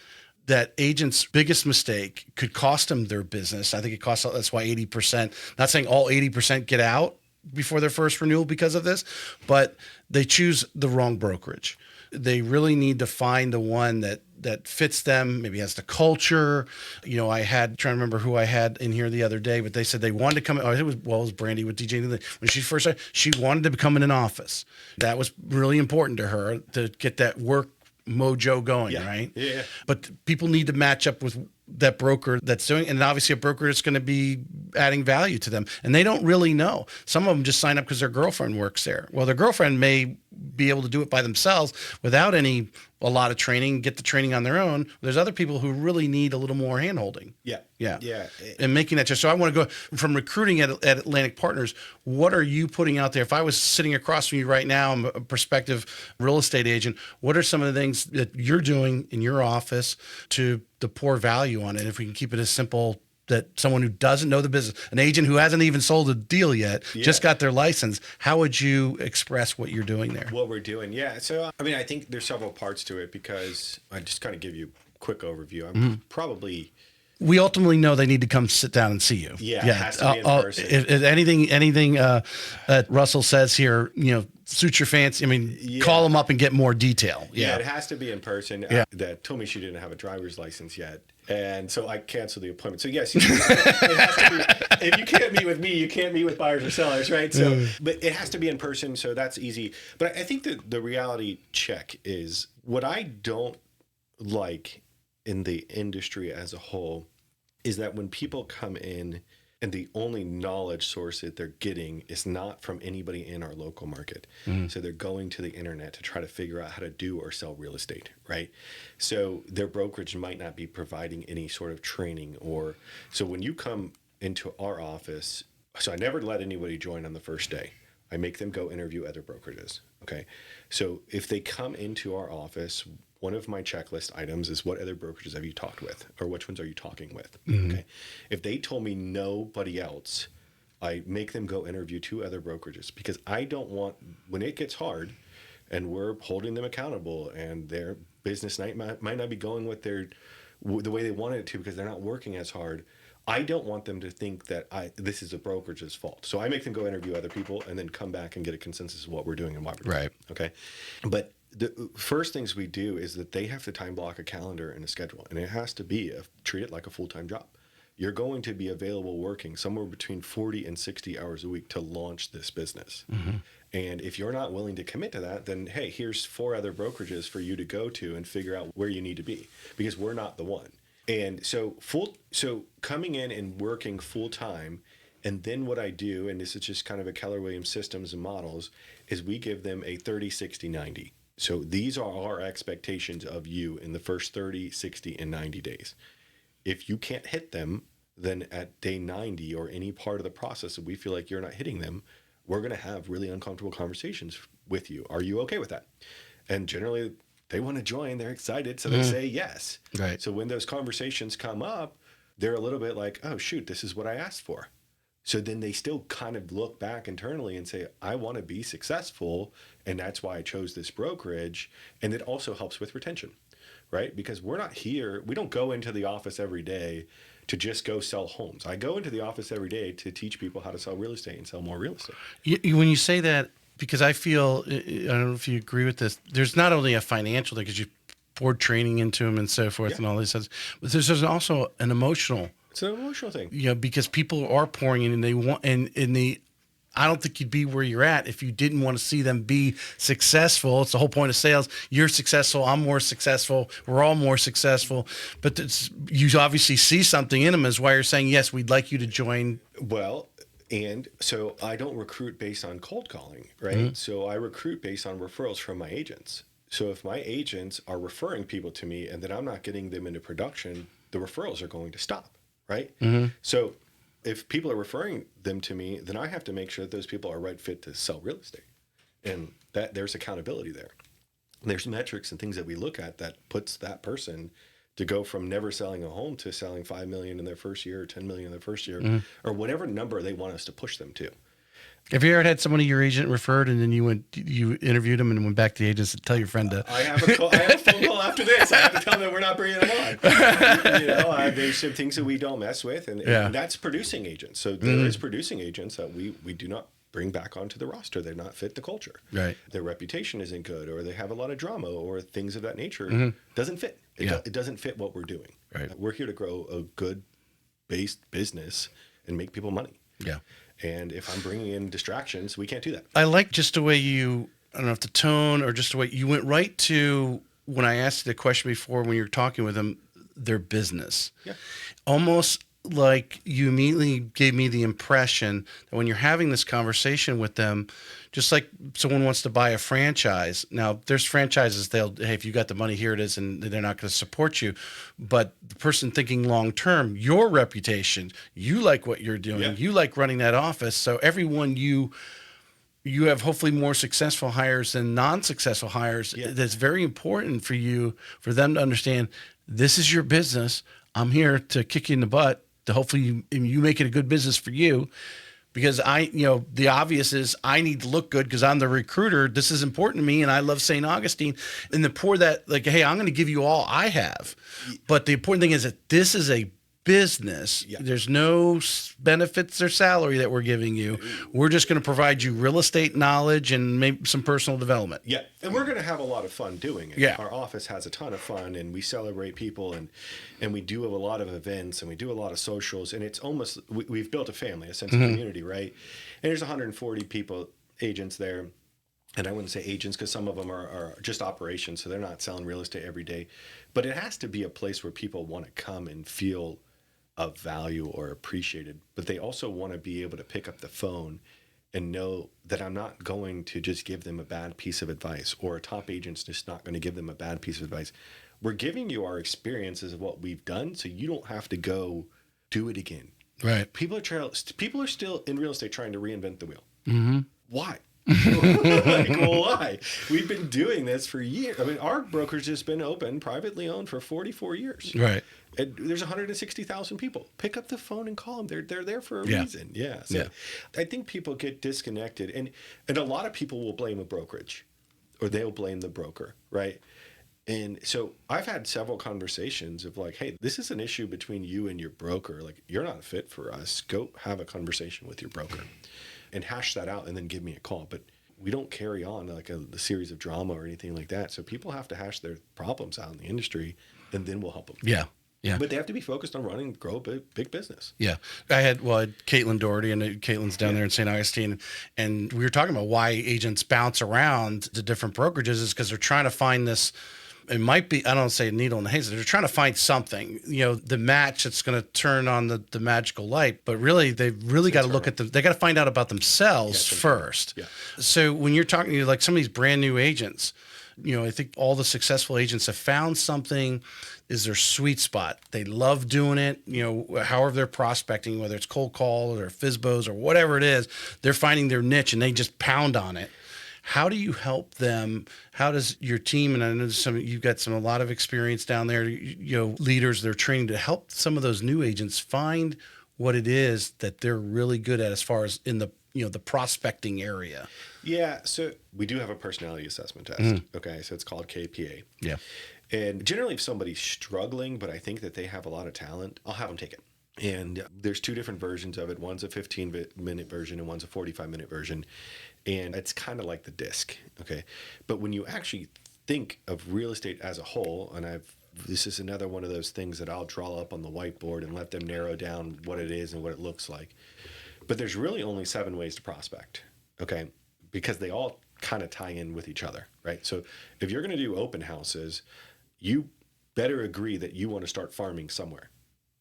That agent's biggest mistake could cost them their business. I think it costs, that's why 80%, not saying all 80% get out before their first renewal because of this, but they choose the wrong brokerage. They really need to find the one that fits them, maybe has the culture. I had, trying to remember who I had in here the other day, but they said they wanted to come, it was Brandy with DJ. When she first started, she wanted to become in an office. That was really important to her to get that work mojo going, right? Yeah. But people need to match up with that broker that's doing, and obviously a broker is going to be adding value to them, and they don't really know. Some of them just sign up because their girlfriend works there. Well, their girlfriend may be able to do it by themselves without a lot of training, get the training on their own. There's other people who really need a little more hand-holding. Yeah. And making that just, so I want to go from recruiting at Atlantic Partners. What are you putting out there? If I was sitting across from you right now, I'm a prospective real estate agent, what are some of the things that you're doing in your office to pour value on it? If we can keep it as simple that someone who doesn't know the business, an agent who hasn't even sold a deal yet, just got their license, how would you express what you're doing there? What we're doing, So, I think there's several parts to it because I just kind of give you a quick overview. I'm probably... We ultimately know they need to come sit down and see you. It has to be in person. If anything that Russell says here, suits your fancy. Call them up and get more detail. Yeah, it has to be in person. That told me she didn't have a driver's license yet. And so I canceled the appointment. So yes, it has to be, if you can't meet with me, you can't meet with buyers or sellers, right? So, but it has to be in person, so that's easy. But I think that the reality check is what I don't like in the industry as a whole is that when people come in and the only knowledge source that they're getting is not from anybody in our local market. So they're going to the internet to try to figure out how to do or sell real estate, right? So their brokerage might not be providing any sort of training so when you come into our office, so I never let anybody join on the first day. I make them go interview other brokerages, okay? So if they come into our office, one of my checklist items is what other brokerages have you talked with, or which ones are you talking with? Okay. If they told me nobody else, I make them go interview 2 other brokerages because I don't want, when it gets hard and we're holding them accountable and their business night might not be going with the way they wanted it to because they're not working as hard. I don't want them to think that this is a brokerage's fault. So I make them go interview other people and then come back and get a consensus of what we're doing and why we're doing it. Okay. But the first things we do is that they have to time block a calendar and a schedule, and it has to be treat it like a full-time job. You're going to be available working somewhere between 40 and 60 hours a week to launch this business. And if you're not willing to commit to that, then hey, here's 4 other brokerages for you to go to and figure out where you need to be, because we're not the one. And so coming in and working full time And then what I do, and this is just kind of a Keller Williams systems and models, is we give them a 30, 60, 90. So these are our expectations of you in the first 30, 60, and 90 days. If you can't hit them, then at day 90 or any part of the process that we feel like you're not hitting them, we're going to have really uncomfortable conversations with you. Are you okay with that? And generally, they want to join. They're excited. So they say yes. Right. So when those conversations come up, they're a little bit like, oh, shoot, this is what I asked for. So then they still kind of look back internally and say, I want to be successful. And that's why I chose this brokerage. And it also helps with retention, right? Because we're not here. We don't go into the office every day to just go sell homes. I go into the office every day to teach people how to sell real estate and sell more real estate. When you say that, because I feel, I don't know if you agree with this, there's not only a financial thing, because you pour training into them and so forth and all these things, but there's also an emotional. It's an emotional thing. Because people are pouring in and they want, and I don't think you'd be where you're at if you didn't want to see them be successful. It's the whole point of sales. You're successful. I'm more successful. We're all more successful. But you obviously see something in them, is why you're saying, yes, we'd like you to join. Well, and so I don't recruit based on cold calling, right? So I recruit based on referrals from my agents. So if my agents are referring people to me and then I'm not getting them into production, the referrals are going to stop, right? So if people are referring them to me, then I have to make sure that those people are right fit to sell real estate. And that there's accountability there. And there's metrics and things that we look at that puts that person to go from never selling a home to selling $5 million in their first year or $10 million in their first year, or whatever number they want us to push them to. Have you ever had somebody your agent referred and then you interviewed them and went back to the agents to tell your friend to? I have a phone call after this. I have to tell them we're not bringing them on. There's some things that we don't mess with, and that's producing agents. So there is producing agents that we do not bring back onto the roster. They're not fit the culture. Right. Their reputation isn't good, or they have a lot of drama, or things of that nature. Doesn't fit. It doesn't fit what we're doing. Right. We're here to grow a good based business and make people money. Yeah. And if I'm bringing in distractions, we can't do that. I like just the way I don't know if the tone or just the way you went right to, when I asked you the question before, when you were talking with them, their business. Yeah. Almost like you immediately gave me the impression that when you're having this conversation with them, just like someone wants to buy a franchise. Now, there's franchises, hey, if you got the money, here it is, and they're not going to support you. But the person thinking long term, your reputation, you like what you're doing, you like running that office. So everyone you have hopefully more successful hires than non-successful hires. Yeah. That's very important for you, for them to understand this is your business. I'm here to kick you in the butt to hopefully you make it a good business for you. Because the obvious is I need to look good because I'm the recruiter. This is important to me, and I love St. Augustine. And to pour that, like, hey, I'm going to give you all I have. But the important thing is that this is a business. Yeah. There's no benefits or salary that we're giving you. We're just going to provide you real estate knowledge and maybe some personal development. Yeah, and we're going to have a lot of fun doing it. Yeah. Our office has a ton of fun, and we celebrate people, and we do a lot of events, and we do a lot of socials, and it's almost, we've built a family, a sense of community, right? And there's 140 people, agents there. And I wouldn't say agents because some of them are just operations, so they're not selling real estate every day. But it has to be a place where people want to come and feel of value or appreciated, but they also want to be able to pick up the phone and know that I'm not going to just give them a bad piece of advice, or a top agent's just not going to give them a bad piece of advice. We're giving you our experiences of what we've done, so you don't have to go do it again. Right. People are still in real estate trying to reinvent the wheel. Why? Why? We've been doing this for years. I mean, our brokerage has been open, privately owned, for 44 years. Right. And there's 160,000 people. Pick up the phone and call them. They're there for a reason. Yeah. So I think people get disconnected, and a lot of people will blame a brokerage, or they'll blame the broker, right? And so I've had several conversations of like, hey, this is an issue between you and your broker. Like, you're not fit for us. Go have a conversation with your broker and hash that out, and then give me a call. But we don't carry on like a series of drama or anything like that. So people have to hash their problems out in the industry, and then we'll help them. Yeah. Yeah. But they have to be focused on running, grow a big business. Yeah. I had Caitlin Doherty, and Caitlin's down there in St. Augustine. And we were talking about why agents bounce around to different brokerages is because they're trying to find this It might be, I don't say a needle in the haystack. They're trying to find something, the match that's going to turn on the magical light. But really, they've really got to look at they got to find out about themselves first. Yeah. So when you're talking to like some of these brand new agents, I think all the successful agents have found something is their sweet spot. They love doing it, however they're prospecting, whether it's cold calls or FISBOs or whatever it is, they're finding their niche and they just pound on it. How do you help them? How does your team, and I know you've got a lot of experience down there, leaders they're training to help some of those new agents find what it is that they're really good at as far as in the the prospecting area? Yeah, so we do have a personality assessment test. Okay, so it's called KPA. Yeah. And generally if somebody's struggling, but I think that they have a lot of talent, I'll have them take it. And there's two different versions of it. One's a 15-minute version and one's a 45-minute version. And it's kind of like the disc, okay? But when you actually think of real estate as a whole, and this is another one of those things that I'll draw up on the whiteboard and let them narrow down what it is and what it looks like. But there's really only 7 ways to prospect, okay? Because they all kind of tie in with each other, right? So if you're going to do open houses, you better agree that you want to start farming somewhere.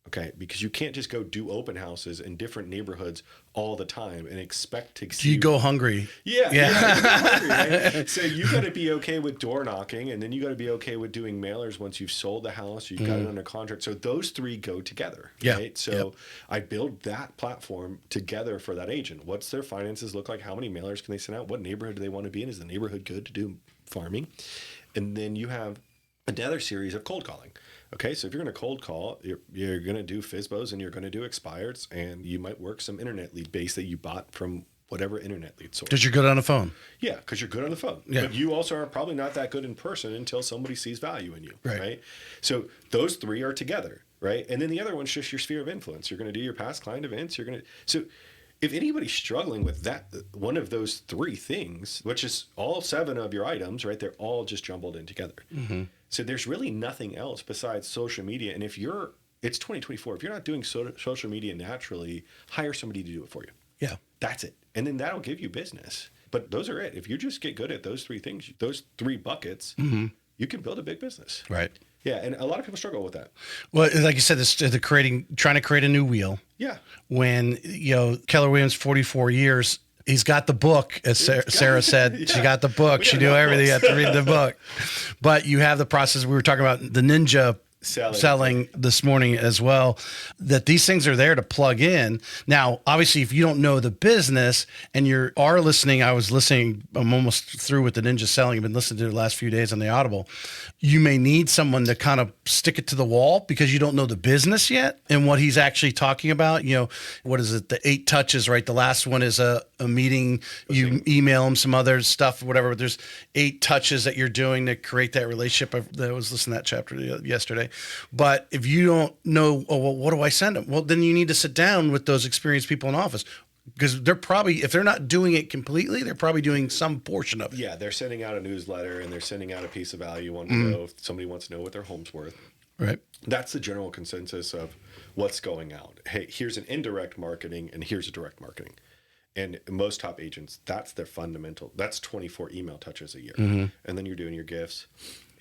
Okay, because you can't just go do open houses in different neighborhoods all the time and expect to see. You go hungry. Yeah. You go hungry, right? So you got to be okay with door knocking, and then you got to be okay with doing mailers once you've sold the house, you've got it under contract. So those 3 go together, right? So I build that platform together for that agent. What's their finances look like? How many mailers can they send out? What neighborhood do they want to be in? Is the neighborhood good to do farming? And then you have another series of cold calling. Okay, so if you're going to cold call, you're going to do FISBOs and you're going to do expireds, and you might work some internet lead base that you bought from whatever internet lead source. Because you're good on the phone. Yeah, because you're good on the phone. Yeah. But you also are probably not that good in person until somebody sees value in you, right? So those 3 are together, right? And then the other one's just your sphere of influence. You're going to do your past client events. So if anybody's struggling with that, one of those 3 things, which is all 7 of your items, right? They're all just jumbled in together. Mm-hmm. So there's really nothing else besides social media. And it's 2024. If you're not doing social media naturally, hire somebody to do it for you. Yeah. That's it. And then that'll give you business. But those are it. If you just get good at those 3 things, those 3 buckets, you can build a big business. Right. Yeah. And a lot of people struggle with that. Well, like you said, trying to create a new wheel. Yeah. When, Keller Williams, 44 years, he's got the book, as Sarah said. Yeah. She got the book. She knew everything. You have to read the book. But you have the process. We were talking about the ninja selling this morning as well, that these things are there to plug in. Now, obviously, if you don't know the business and you are listening, I'm almost through with the ninja selling. I've been listening to it the last few days on the Audible. You may need someone to kind of stick it to the wall because you don't know the business yet and what he's actually talking about. What is it? The 8 touches, right? The last one is a meeting. You email him some other stuff, whatever. There's 8 touches that you're doing to create that relationship. I was listening to that chapter yesterday. But if you don't know, what do I send them? Well, then you need to sit down with those experienced people in office. Because they're probably, if they're not doing it completely, they're probably doing some portion of it. Yeah, they're sending out a newsletter and they're sending out a piece of value. If somebody wants to know what their home's worth. Right. That's the general consensus of what's going out. Hey, here's an indirect marketing and here's a direct marketing. And most top agents, that's their fundamental. That's 24 email touches a year. And then you're doing your gifts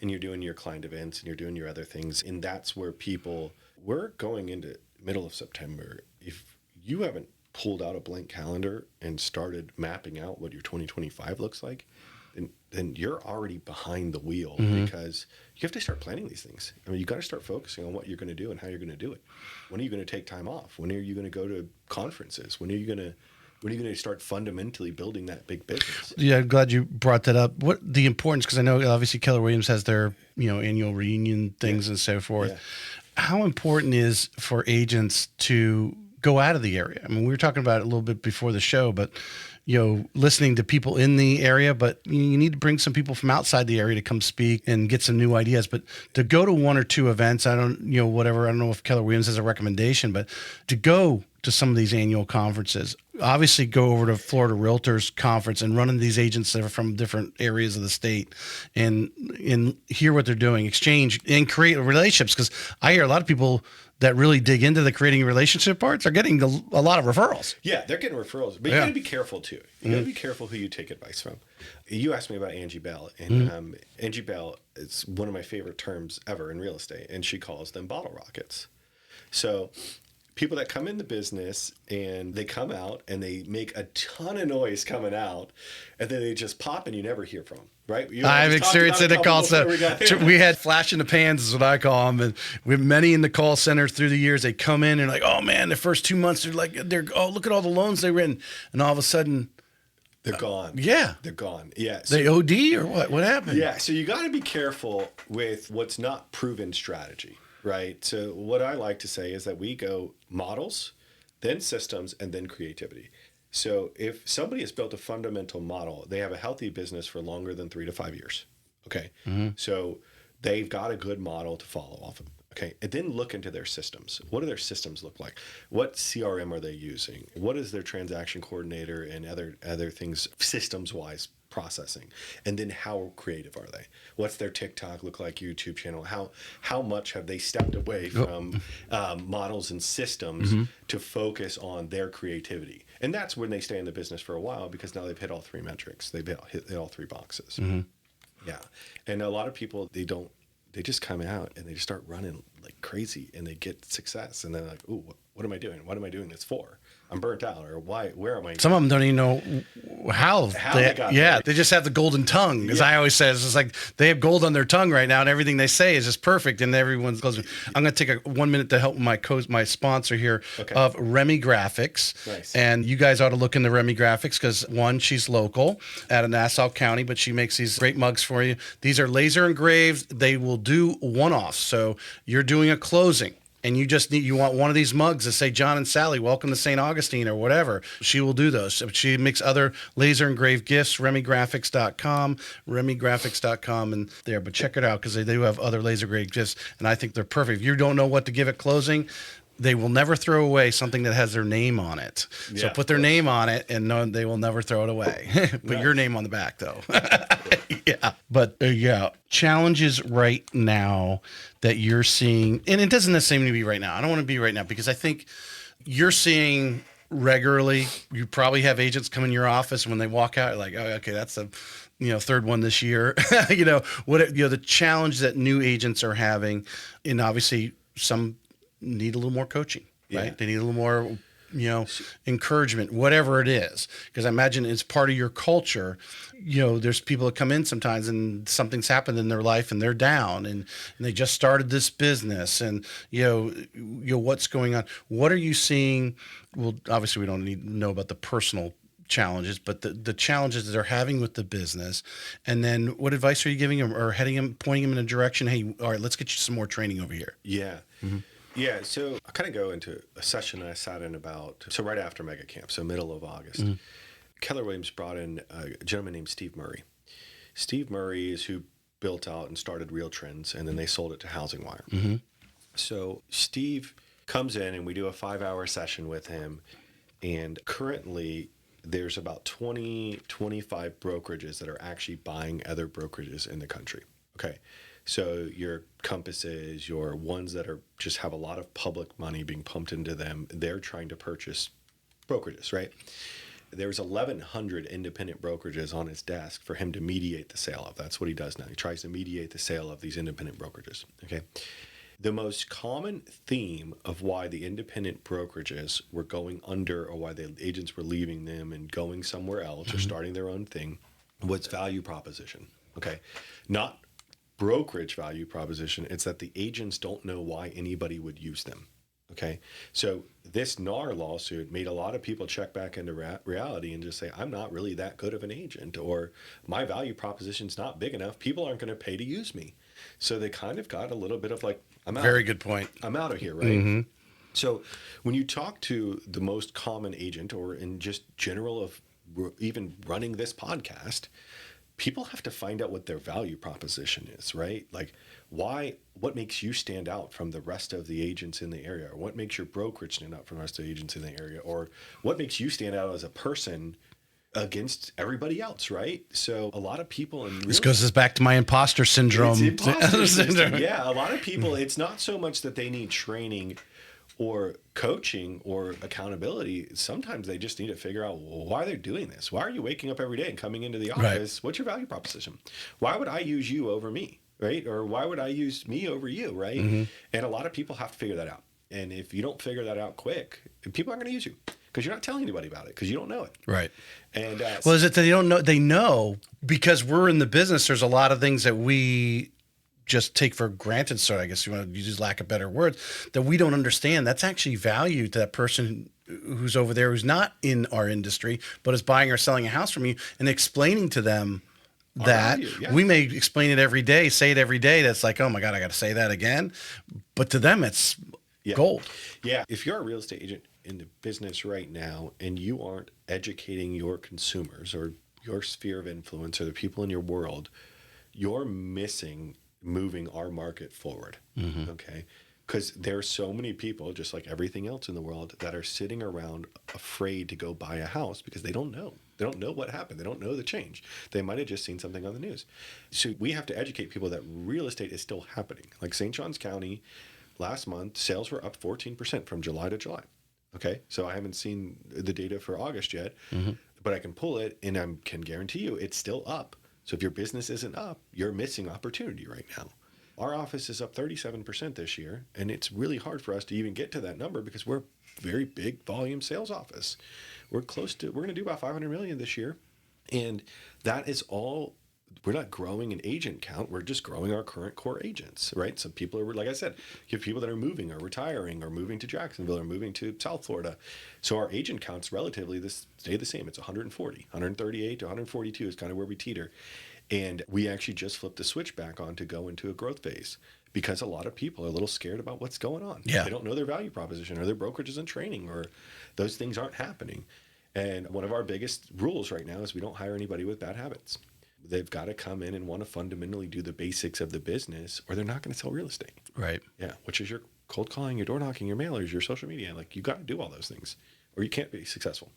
and you're doing your client events and you're doing your other things. And that's where we're going into middle of September. If you haven't pulled out a blank calendar and started mapping out what your 2025 looks like, then you're already behind the wheel because you have to start planning these things. I mean, you got to start focusing on what you're going to do and how you're going to do it. When are you going to take time off? When are you going to go to conferences? When are you going to start fundamentally building that big business? Yeah, I'm glad you brought that up. What the importance, because I know obviously Keller Williams has their annual reunion things and so forth. Yeah. How important is for agents to go out of the area? I mean, we were talking about it a little bit before the show, but listening to people in the area, but you need to bring some people from outside the area to come speak and get some new ideas. But to go to 1 or 2 events, I don't know if Keller Williams has a recommendation, but to go to some of these annual conferences. Obviously, go over to Florida Realtors Conference and run into these agents that are from different areas of the state and hear what they're doing, exchange and create relationships. Because I hear a lot of people that really dig into the creating a relationship parts are getting a lot of referrals. Yeah, they're getting referrals, but you got to be careful too. You got to be careful who you take advice from. You asked me about Angie Bell, and Angie Bell is one of my favorite terms ever in real estate, and she calls them bottle rockets. So people that come in the business and they come out and they make a ton of noise coming out, and then they just pop and you never hear from them. Right? I've experienced it in the call center. We had flash in the pans is what I call them. And we have many in the call center through the years. They come in and like, oh man, the first 2 months, oh, look at all the loans they written. And all of a sudden, they're gone. Yeah. They're gone. Yeah. So, they OD or what? What happened? Yeah. So you got to be careful with what's not proven strategy, right? So what I like to say is that we go models, then systems, and then creativity. So if somebody has built a fundamental model, they have a healthy business for longer than 3 to 5 years. Okay. So they've got a good model to follow off of. Okay. And then look into their systems. What do their systems look like? What CRM are they using? What is their transaction coordinator and other things systems wise processing? And then how creative are they? What's their TikTok look like, YouTube channel? How much have they stepped away from models and systems to focus on their creativity? And that's when they stay in the business for a while, because now they've hit all three metrics. They've hit all three boxes. Yeah. And a lot of people, they just come out and they just start running like crazy and they get success. And they're like, ooh, what am I doing? What am I doing this for? I'm burnt out, or why? Where am I? Some of them don't even know how they got there. They just have the golden tongue, as I always say. It's just like they have gold on their tongue right now, and everything they say is just perfect, and everyone's close. I'm going to take 1 minute to help my sponsor here of Remy Graphics. Nice. And you guys ought to look into Remy Graphics because, one, she's local out of Nassau County, but she makes these great mugs for you. These are laser engraved. They will do one-offs. So you're doing a closing, and you want one of these mugs that say John and Sally, welcome to St. Augustine or whatever. She will do those. She makes other laser engraved gifts, remygraphics.com, and there. But check it out because they do have other laser engraved gifts, and I think they're perfect. If you don't know what to give at closing, they will never throw away something that has their name on it. So put their name on it, and no, they will never throw it away. Put your name on the back, though. But challenges right now that you're seeing, and it doesn't necessarily be right now. I don't want to be right now because I think you're seeing regularly. You probably have agents come in your office, and when they walk out, you're like, oh, okay, that's the third one this year. The challenge that new agents are having, and obviously some need a little more coaching, right? They need a little more, encouragement, whatever it is. Because I imagine it's part of your culture. There's people that come in sometimes and something's happened in their life and they're down and they just started this business and, what's going on? What are you seeing? Well, obviously we don't need to know about the personal challenges, but the challenges that they're having with the business. And then what advice are you giving them or pointing them in a direction? Hey, all right, let's get you some more training over here. Yeah. Yeah, so I kind of go into a session that I sat in right after Mega Camp, so middle of August. Keller Williams brought in a gentleman named Steve Murray. Steve Murray is who built out and started Real Trends, and then they sold it to Housing Wire. So Steve comes in, and we do a 5-hour session with him, and currently there's about 25 brokerages that are actually buying other brokerages in the country. Okay. So your Compasses, your ones that are just have a lot of public money being pumped into them, they're trying to purchase brokerages, right? There's 1,100 independent brokerages on his desk for him to mediate the sale of. That's what he does now. He tries to mediate the sale of these independent brokerages, okay? The most common theme of why the independent brokerages were going under or why the agents were leaving them and going somewhere else or starting their own thing was value proposition, okay? Not brokerage value proposition. It's that the agents don't know why anybody would use them. Okay. So this NAR lawsuit made a lot of people check back into reality and just say, I'm not really that good of an agent, or my value proposition's not big enough. People aren't going to pay to use me. So they kind of got a little bit of like, I'm out. Very good point. I'm out of here. Right. So when you talk to the most common agent or in just general of even running this podcast, people have to find out what their value proposition is, right? Like what makes you stand out from the rest of the agents in the area? Or what makes your brokerage stand out from the rest of the agents in the area? Or what makes you stand out as a person against everybody else, right? So a lot of people in this goes back to my imposter syndrome. It's imposter syndrome. Yeah, a lot of people, it's not so much that they need training or coaching or accountability. Sometimes they just need to figure out why they're doing this. Why are you waking up every day and coming into the office? Right. What's your value proposition? Why would I use you over me, right? Or why would I use me over you, right? Mm-hmm. And a lot of people have to figure that out. And if you don't figure that out quick, people aren't going to use you because you're not telling anybody about it because you don't know it. Right. And well, is it that they don't know? They know because we're in the business. There's a lot of things that we just take for granted. So I guess you want to use lack of better words that we don't understand. That's actually value to that person who's over there, who's not in our industry, but is buying or selling a house from you, and explaining to them that we may explain it every day, say it every day. That's like, oh my God, I got to say that again. But to them, it's gold. Yeah. If you're a real estate agent in the business right now and you aren't educating your consumers or your sphere of influence or the people in your world, you're missing moving our market forward. Mm-hmm. Okay. Because there are so many people, just like everything else in the world, that are sitting around afraid to go buy a house because they don't know. They don't know what happened. They don't know the change. They might have just seen something on the news. So we have to educate people that real estate is still happening. Like St. Johns County, last month, sales were up 14% from July to July. Okay. So I haven't seen the data for August yet, but I can pull it and I can guarantee you it's still up. So if your business isn't up, you're missing opportunity right now. Our office is up 37% this year, and it's really hard for us to even get to that number because we're a very big volume sales office. We're going to do about 500 million this year, and that is all. We're not growing an agent count. We're just growing our current core agents, right? Some people are, like I said, you have people that are moving or retiring or moving to Jacksonville or moving to South Florida. So our agent counts relatively stay the same. It's 140, 138 to 142 is kind of where we teeter. And we actually just flipped the switch back on to go into a growth phase because a lot of people are a little scared about what's going on. Yeah. They don't know their value proposition or their brokerage isn't training or those things aren't happening. And one of our biggest rules right now is we don't hire anybody with bad habits. They've got to come in and want to fundamentally do the basics of the business or they're not going to sell real estate. Right. Yeah. Which is your cold calling, your door knocking, your mailers, your social media. Like you got to do all those things or you can't be successful.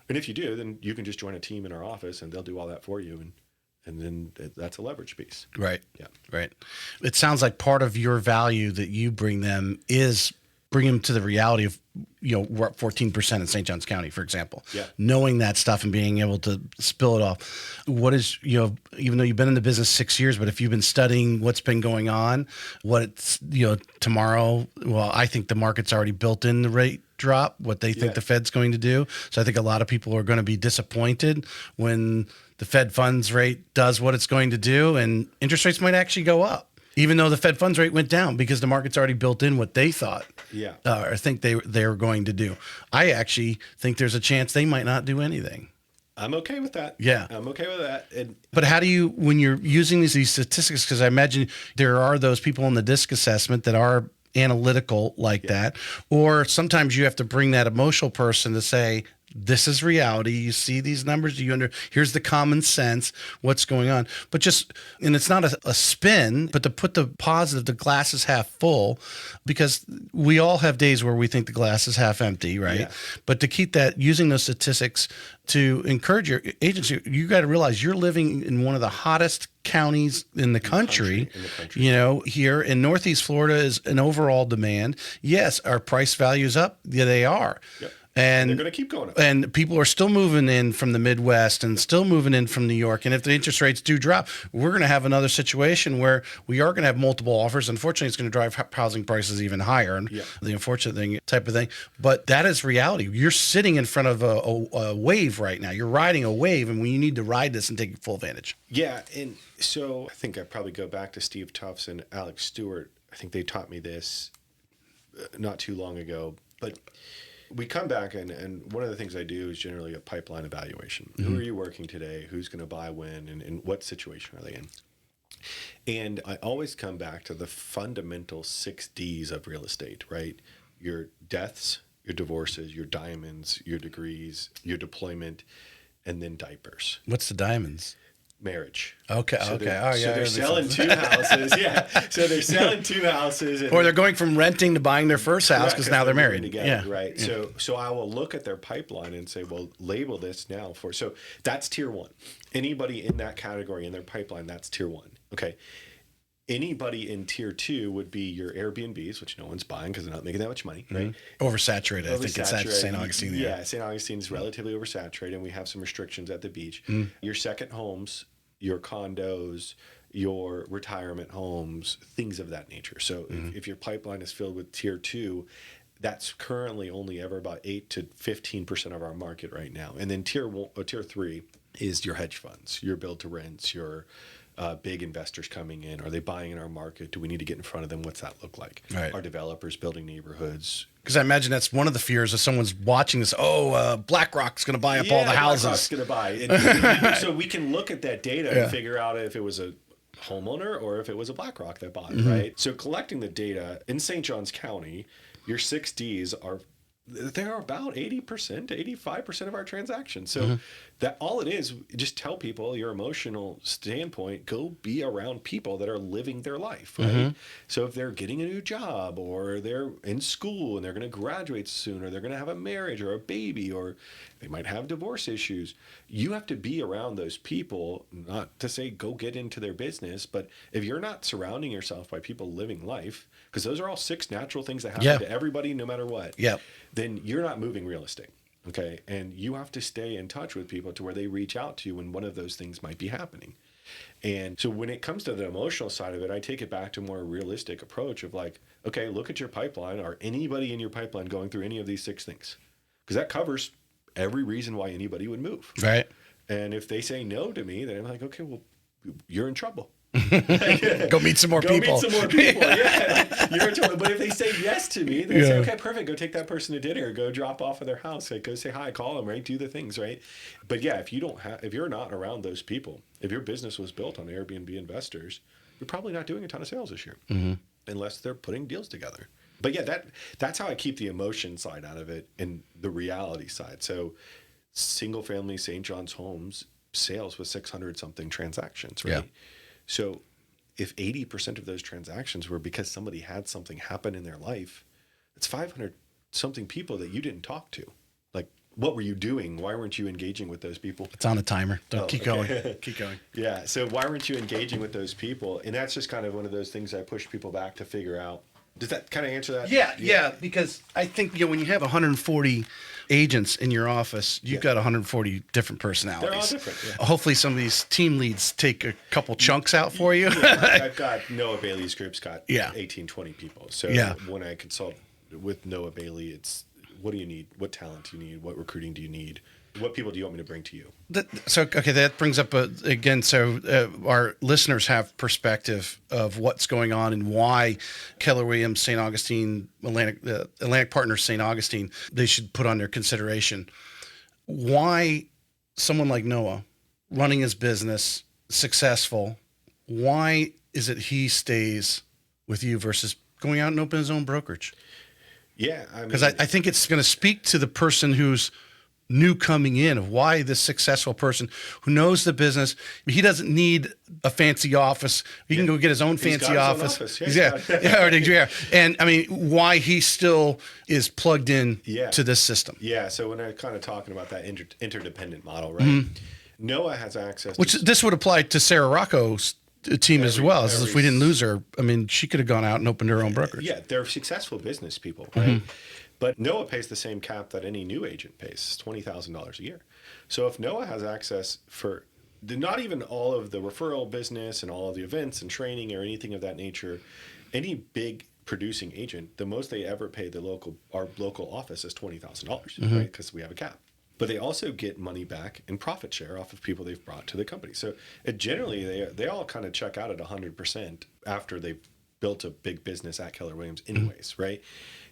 And if you do, then you can just join a team in our office and they'll do all that for you. And then that's a leverage piece. Right. Yeah. Right. It sounds like part of your value that you bring them is bring them to the reality of, we're up 14% in St. Johns County, for example. Yeah. Knowing that stuff and being able to spill it off. What is, even though you've been in the business 6 years, but if you've been studying what's been going on, what it's, tomorrow, well, I think the market's already built in the rate drop, what they think the Fed's going to do. So I think a lot of people are going to be disappointed when the Fed funds rate does what it's going to do and interest rates might actually go up, even though the Fed funds rate went down because the market's already built in what they thought or think they were going to do. I actually think there's a chance they might not do anything. I'm okay with that. Yeah. I'm okay with that. But how do you, when you're using these statistics, because I imagine there are those people in the DISC assessment that are analytical like that, or sometimes you have to bring that emotional person to say, this is reality. You see these numbers. Here's the common sense. What's going on? But and it's not a spin, but to put the positive, the glass is half full, because we all have days where we think the glass is half empty, right? Yeah. But to keep that, using those statistics to encourage your agents, you got to realize you're living in one of the hottest counties in the country. Here in Northeast Florida is an overall demand. Yes, our price value is up. Yeah, they are. Yep. And they're going to keep going up. And people are still moving in from the Midwest and still moving in from New York. And if the interest rates do drop, we're going to have another situation where we are going to have multiple offers. Unfortunately, it's going to drive housing prices even higher. And the unfortunate thing, type of thing. But that is reality. You're sitting in front of a wave right now. You're riding a wave, and you need to ride this and take full advantage. Yeah. And so I think I probably go back to Steve Tufts and Alex Stewart. I think they taught me this not too long ago. But we come back and one of the things I do is generally a pipeline evaluation. Mm-hmm. Who are you working today? Who's going to buy when? And what situation are they in? And I always come back to the fundamental 6 Ds of real estate, right? Your deaths, your divorces, your diamonds, your degrees, your deployment, and then diapers. What's the diamonds? marriage. Okay. So Okay. they're, Oh, yeah. so they're that makes selling sense. 2 houses. Yeah. So they're selling 2 houses. Or they're going from renting to buying their first house Correct, because now they're married. together, Yeah. right. Yeah. So I will look at their pipeline and say, well, label this now for. So that's tier 1. Anybody in that category in their pipeline, that's tier 1. Okay. Anybody in tier 2 would be your Airbnbs, which no one's buying because they're not making that much money, right? Oversaturated. I think it's at St. Augustine. Yeah, St. Augustine is relatively oversaturated, and we have some restrictions at the beach. Your second homes, your condos, your retirement homes, things of that nature. So if your pipeline is filled with tier 2, that's currently only ever about 8 to 15% of our market right now. And then tier 3 is your hedge funds, your build to rents, your big investors coming in. Are they buying in our market? Do we need to get in front of them? What's that look like? Right. Are developers building neighborhoods? Because I imagine that's one of the fears of someone's watching this. Oh, BlackRock's going to buy up all the houses. BlackRock's going to buy. And so we can look at that data and figure out if it was a homeowner or if it was a BlackRock that bought it, right? So collecting the data in St. Johns County, your 6Ds they're about 80% to 85% of our transactions. So that all it is, just tell people your emotional standpoint, go be around people that are living their life, right? So if they're getting a new job or they're in school and they're going to graduate soon or they're going to have a marriage or a baby or they might have divorce issues, you have to be around those people, not to say go get into their business, but if you're not surrounding yourself by people living life, because those are all 6 natural things that happen to everybody no matter what. Yep. Then you're not moving real estate. Okay. And you have to stay in touch with people to where they reach out to you when one of those things might be happening. And so when it comes to the emotional side of it, I take it back to a more realistic approach of like, okay, look at your pipeline. Are anybody in your pipeline going through any of these 6 things? Because that covers every reason why anybody would move. Right. And if they say no to me, then I'm like, okay, well, you're in trouble. Go meet some more people. Go meet some more people. Yeah, you're in trouble. But if they say yes to me, they say, okay, perfect. Go take that person to dinner. Go drop off at their house. Like, go say hi, call them, right? Do the things, right? But yeah, if you're not around those people, if your business was built on Airbnb investors, you're probably not doing a ton of sales this year, unless they're putting deals together. But yeah, that's how I keep the emotion side out of it and the reality side. So, single family St. John's homes sales with 600 something transactions, right? Yeah. So if 80% of those transactions were because somebody had something happen in their life, it's 500 something people that you didn't talk to. Like, what were you doing? Why weren't you engaging with those people? It's on a timer. Keep going. Keep going. Yeah. So why weren't you engaging with those people? And that's just kind of one of those things I push people back to figure out. Does that kind of answer that? Yeah. Because I think when you have 140 agents in your office, you've got 140 different personalities. They're all different. Yeah. Hopefully, some of these team leads take a couple chunks out for you. I've got Noah Bailey's group's got 18, 20 people. So when I consult with Noah Bailey, it's what do you need? What talent do you need? What recruiting do you need? What people do you want me to bring to you? That brings up again. So our listeners have perspective of what's going on and why Keller Williams, St. Augustine, Atlantic Partners, St. Augustine, they should put on their consideration. Why someone like Noah running his business, successful, why is it he stays with you versus going out and opening his own brokerage? Yeah. Because I think it's going to speak to the person who's new coming in of why this successful person who knows the business, he doesn't need a fancy office. He can go get his own fancy office. And I mean, why he still is plugged in to this system. Yeah. So when I'm kind of talking about that interdependent model, right? Noah has access. Which this would apply to Sarah Rocco's team as well. As if we didn't lose her, I mean, she could have gone out and opened her own brokerage. Yeah, they're successful business people, right? But Noah pays the same cap that any new agent pays, $20,000 a year. So if Noah has access for not even all of the referral business and all of the events and training or anything of that nature, any big producing agent, the most they ever pay our local office is $20,000, right? Because we have a cap. But they also get money back in profit share off of people they've brought to the company. So generally, they all kind of check out at 100% after they've built a big business at Keller Williams anyways, right?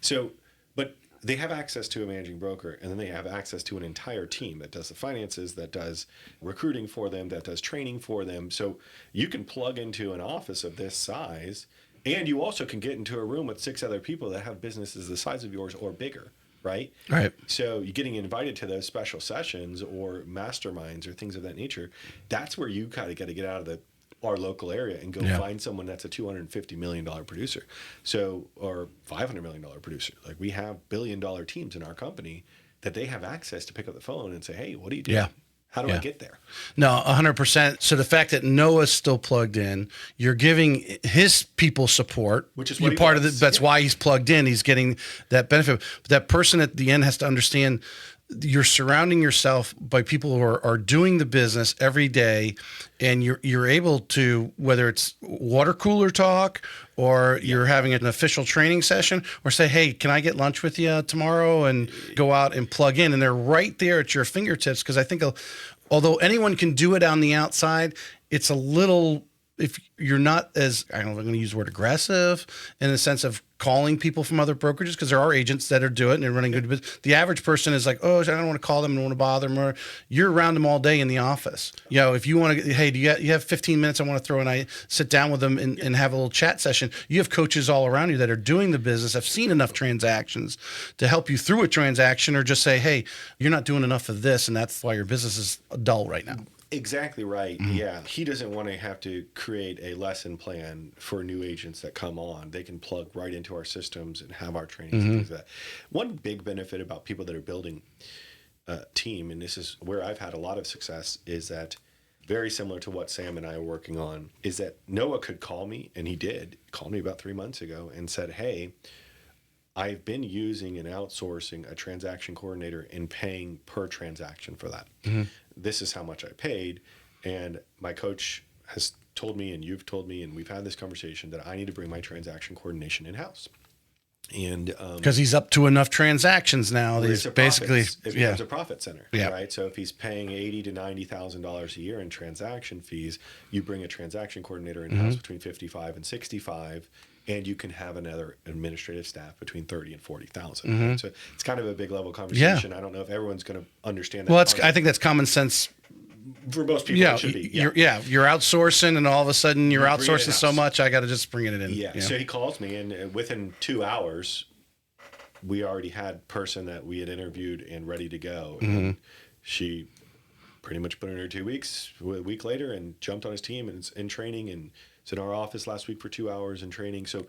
So, but they have access to a managing broker, and then they have access to an entire team that does the finances, that does recruiting for them, that does training for them. So you can plug into an office of this size, and you also can get into a room with 6 other people that have businesses the size of yours or bigger. right? Right. So you're getting invited to those special sessions or masterminds or things of that nature. That's where you kind of got to get out of our local area and go find someone that's a $250 million producer. So, or $500 million producer. Like we have $1 billion teams in our company that they have access to pick up the phone and say, hey, what are you doing? Yeah. How do I get there? No, 100%. So the fact that Noah's still plugged in, you're giving his people support, which is what you're part of that's why he's plugged in. He's getting that benefit. But that person at the end has to understand you're surrounding yourself by people who are doing the business every day, and you're able to, whether it's water cooler talk or you're having an official training session, or say, hey, can I get lunch with you tomorrow, and go out and plug in, and they're right there at your fingertips. Because I think although anyone can do it on the outside, it's a little, if you're not as, I don't know if I'm going to use the word aggressive, in the sense of calling people from other brokerages, because there are agents that are doing it and they're running good business. The average person is like, oh, I don't want to call them, I don't want to bother them. Or you're around them all day in the office. You know, if you want to, hey, you have 15 minutes? I want to throw, and I sit down with them and have a little chat session. You have coaches all around you that are doing the business, have seen enough transactions to help you through a transaction, or just say, hey, you're not doing enough of this, and that's why your business is dull right now. Exactly right. Mm-hmm. Yeah. He doesn't want to have to create a lesson plan for new agents that come on. They can plug right into our systems and have our trainings and things like that. One big benefit about people that are building a team, and this is where I've had a lot of success, is that very similar to what Sam and I are working on, is that Noah could call me, and he did call me about 3 months ago and said, hey, I've been using and outsourcing a transaction coordinator and paying per transaction for that. Mm-hmm. This is how much I paid. And my coach has told me, and you've told me, and we've had this conversation, that I need to bring my transaction coordination in-house. And because he's up to enough transactions now, he's basically it becomes a profit center, right? So if he's paying $80,000 to $90,000 a year in transaction fees, you bring a transaction coordinator in-house between 55 and 65, and you can have another administrative staff between 30 and 40,000. Mm-hmm. Right? So it's kind of a big level conversation. I don't know if everyone's going to understand that. Well, I think that's common sense. For most people, it should be. You're outsourcing, and all of a sudden you're outsourcing so much, I got to just bring it in. Yeah. So he calls me, and within 2 hours, we already had a person that we had interviewed and ready to go. And she pretty much put in her 2 weeks, a week later, and jumped on his team and is in training, and was in our office last week for 2 hours in training. So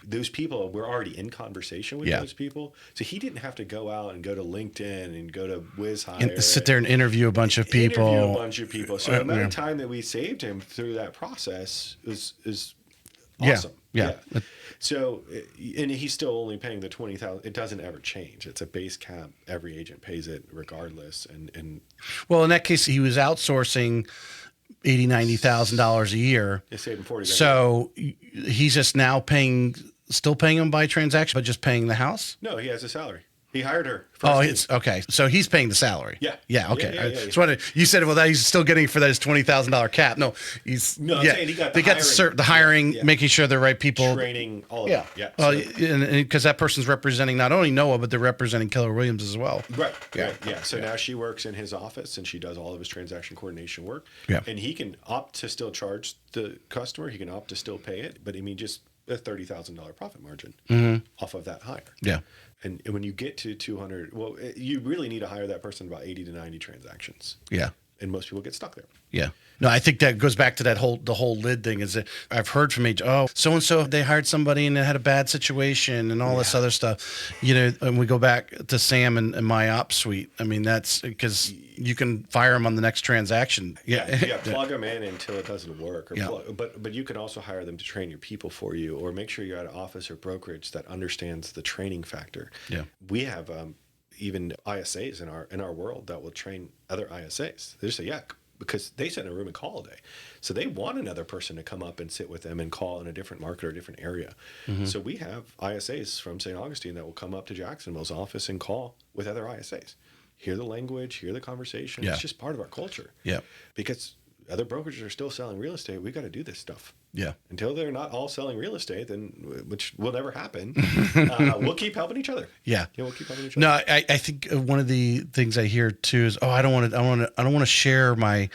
those people, we're already in conversation with those people. So he didn't have to go out and go to LinkedIn and go to WizHire. And sit there and interview a bunch of people. So the amount of time that we saved him through that process is awesome. Yeah. So, and he's still only paying the $20,000. It doesn't ever change. It's a base cap. Every agent pays it regardless. And well, in that case, he was outsourcing $80,000-$90,000 a year. They saved him $40,000. So he's just now still paying them by transaction, but just paying the house? No, he has a salary. He hired her. It's okay. So he's paying the salary. Yeah. Yeah. Okay. Yeah. You said, well, that he's still getting for that his $20,000 cap. No, he's I'm saying he got the hiring, making sure the right people, training, all of that. Yeah. Well, and because that person's representing not only Noah, but they're representing Keller Williams as well. Right. Yeah. So now she works in his office, and she does all of his transaction coordination work. Yeah. And he can opt to still charge the customer. He can opt to still pay it, but I mean, just a $30,000 profit margin off of that hire. Yeah. And when you get to 200, well, you really need to hire that person about 80 to 90 transactions. Yeah. And most people get stuck there. Yeah. No, I think that goes back to the whole lid thing. Is that I've heard from so-and-so, they hired somebody and they had a bad situation and all this other stuff. And we go back to Sam and my ops suite. I mean, that's because you can fire them on the next transaction. Yeah. Plug them in until it doesn't work. But you can also hire them to train your people for you, or make sure you're at an office or brokerage that understands the training factor. Yeah. We have even ISAs in our world that will train other ISAs. They just say, because they sit in a room and call all day. So they want another person to come up and sit with them and call in a different market or a different area. Mm-hmm. So we have ISAs from St. Augustine that will come up to Jacksonville's office and call with other ISAs. Hear the language, hear the conversation. Yeah. It's just part of our culture. Yeah. Because other brokerages are still selling real estate. We got to do this stuff. Yeah. Until they're not all selling real estate, which will never happen, we'll keep helping each other. Yeah. We'll keep helping each other. No, I think one of the things I hear too is, I don't want to share my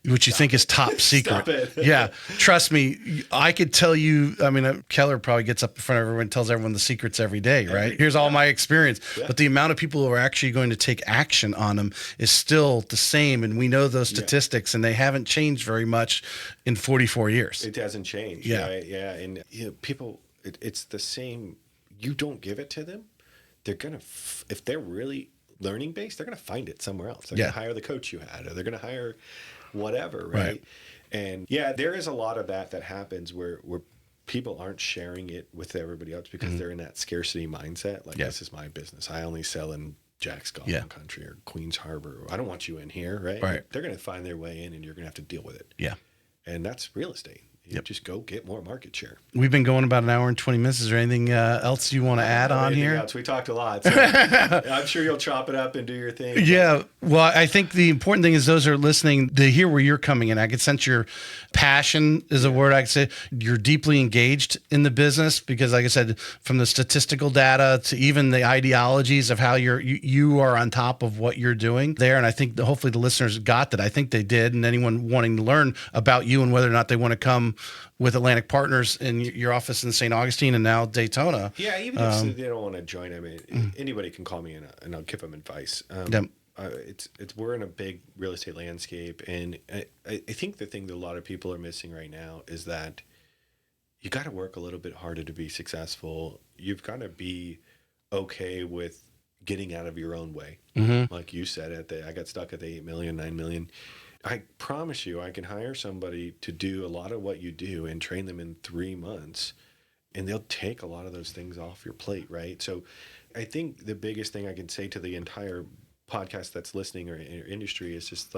which you think is top secret. Stop it. Yeah. Trust me, I could tell you, I mean, Keller probably gets up in front of everyone and tells everyone the secrets every day, right? Here's all my experience. Yeah. But the amount of people who are actually going to take action on them is still the same. And we know those statistics, and they haven't changed very much in 44 years. It hasn't changed. Yeah. Right? Yeah. And people, it's the same. You don't give it to them, they're going to, if they're really learning based, they're going to find it somewhere else. They're going to hire the coach you had, or they're going to hire whatever, right? And there is a lot of that happens where people aren't sharing it with everybody else because they're in that scarcity mindset. Like, this is my business. I only sell in Jack's Golf Country or Queens Harbor. I don't want you in here, right? They're going to find their way in, and you're going to have to deal with it. Yeah. And that's real estate. You just go get more market share. We've been going about an hour and 20 minutes. Is there anything else you want to add on here? Else. We talked a lot. So I'm sure you'll chop it up and do your thing. Yeah. Well, I think the important thing is those who are listening, they hear where you're coming in. I can sense your passion is a word I could say. You're deeply engaged in the business because, like I said, from the statistical data to even the ideologies of how you are on top of what you're doing there. And I think hopefully the listeners got that. I think they did. And anyone wanting to learn about you and whether or not they want to come with Atlantic Partners in your office in St. Augustine and now Daytona. Yeah, even if they don't want to join, I mean, anybody can call me and I'll give them advice. We're in a big real estate landscape, and I think the thing that a lot of people are missing right now is that you got to work a little bit harder to be successful. You've got to be okay with getting out of your own way. Like you said, I got stuck at the 8 million, 9 million. I promise you, I can hire somebody to do a lot of what you do and train them in 3 months, and they'll take a lot of those things off your plate, right? So I think the biggest thing I can say to the entire podcast that's listening or industry is just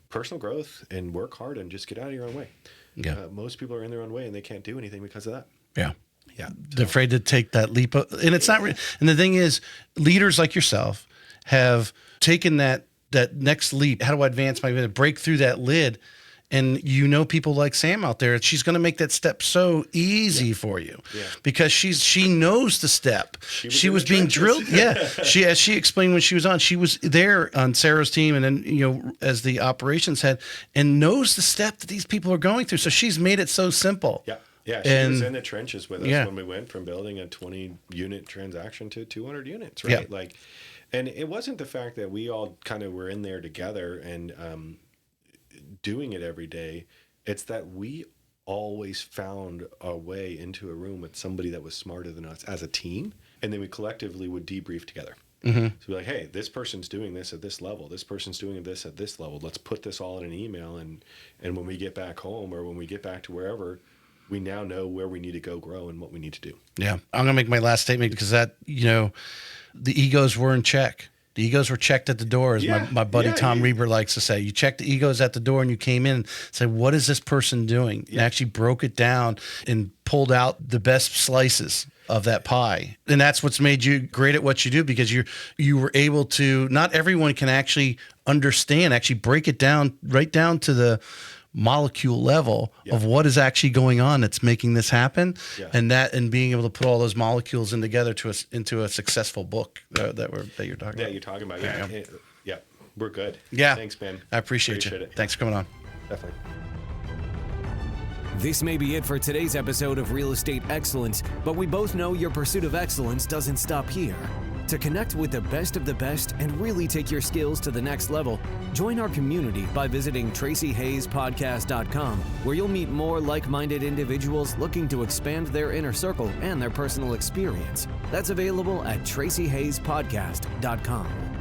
personal growth and work hard and just get out of your own way. Yeah. Most people are in their own way, and they can't do anything because of that. Yeah. Yeah. They're afraid to take that leap. And it's not, and the thing is, leaders like yourself have taken that next leap. How do I advance my break through that lid? And people like Sam out there, she's going to make that step so easy for you because she knows the step. She was being drilled. As she explained when she was on, she was there on Sarah's team and then, as the operations head, and knows the step that these people are going through. So she's made it so simple. Yeah. Yeah, she was in the trenches with us when we went from building a 20-unit transaction to 200 units, right? Yeah. And it wasn't the fact that we all kind of were in there together and doing it every day. It's that we always found our way into a room with somebody that was smarter than us as a team, and then we collectively would debrief together. So we're like, hey, this person's doing this at this level. This person's doing this at this level. Let's put this all in an email, and when we get back home or when we get back to wherever, we now know where we need to go grow and what we need to do. Yeah. I'm going to make my last statement because that, the egos were in check. The egos were checked at the door, as my buddy Tom Reber likes to say. You checked the egos at the door and you came in and said, what is this person doing? And actually broke it down and pulled out the best slices of that pie. And that's what's made you great at what you do, because you were able to, not everyone can actually understand, actually break it down right down to the molecule level of what is actually going on that's making this happen, and being able to put all those molecules in together into a successful book that you're talking about. You're talking about. Yeah, we're good. Yeah, thanks, man. I appreciate you. It. Thanks for coming on. Definitely. This may be it for today's episode of Real Estate Excellence, but we both know your pursuit of excellence doesn't stop here. To connect with the best of the best and really take your skills to the next level, join our community by visiting TracyHayesPodcast.com, where you'll meet more like-minded individuals looking to expand their inner circle and their personal experience. That's available at TracyHayesPodcast.com.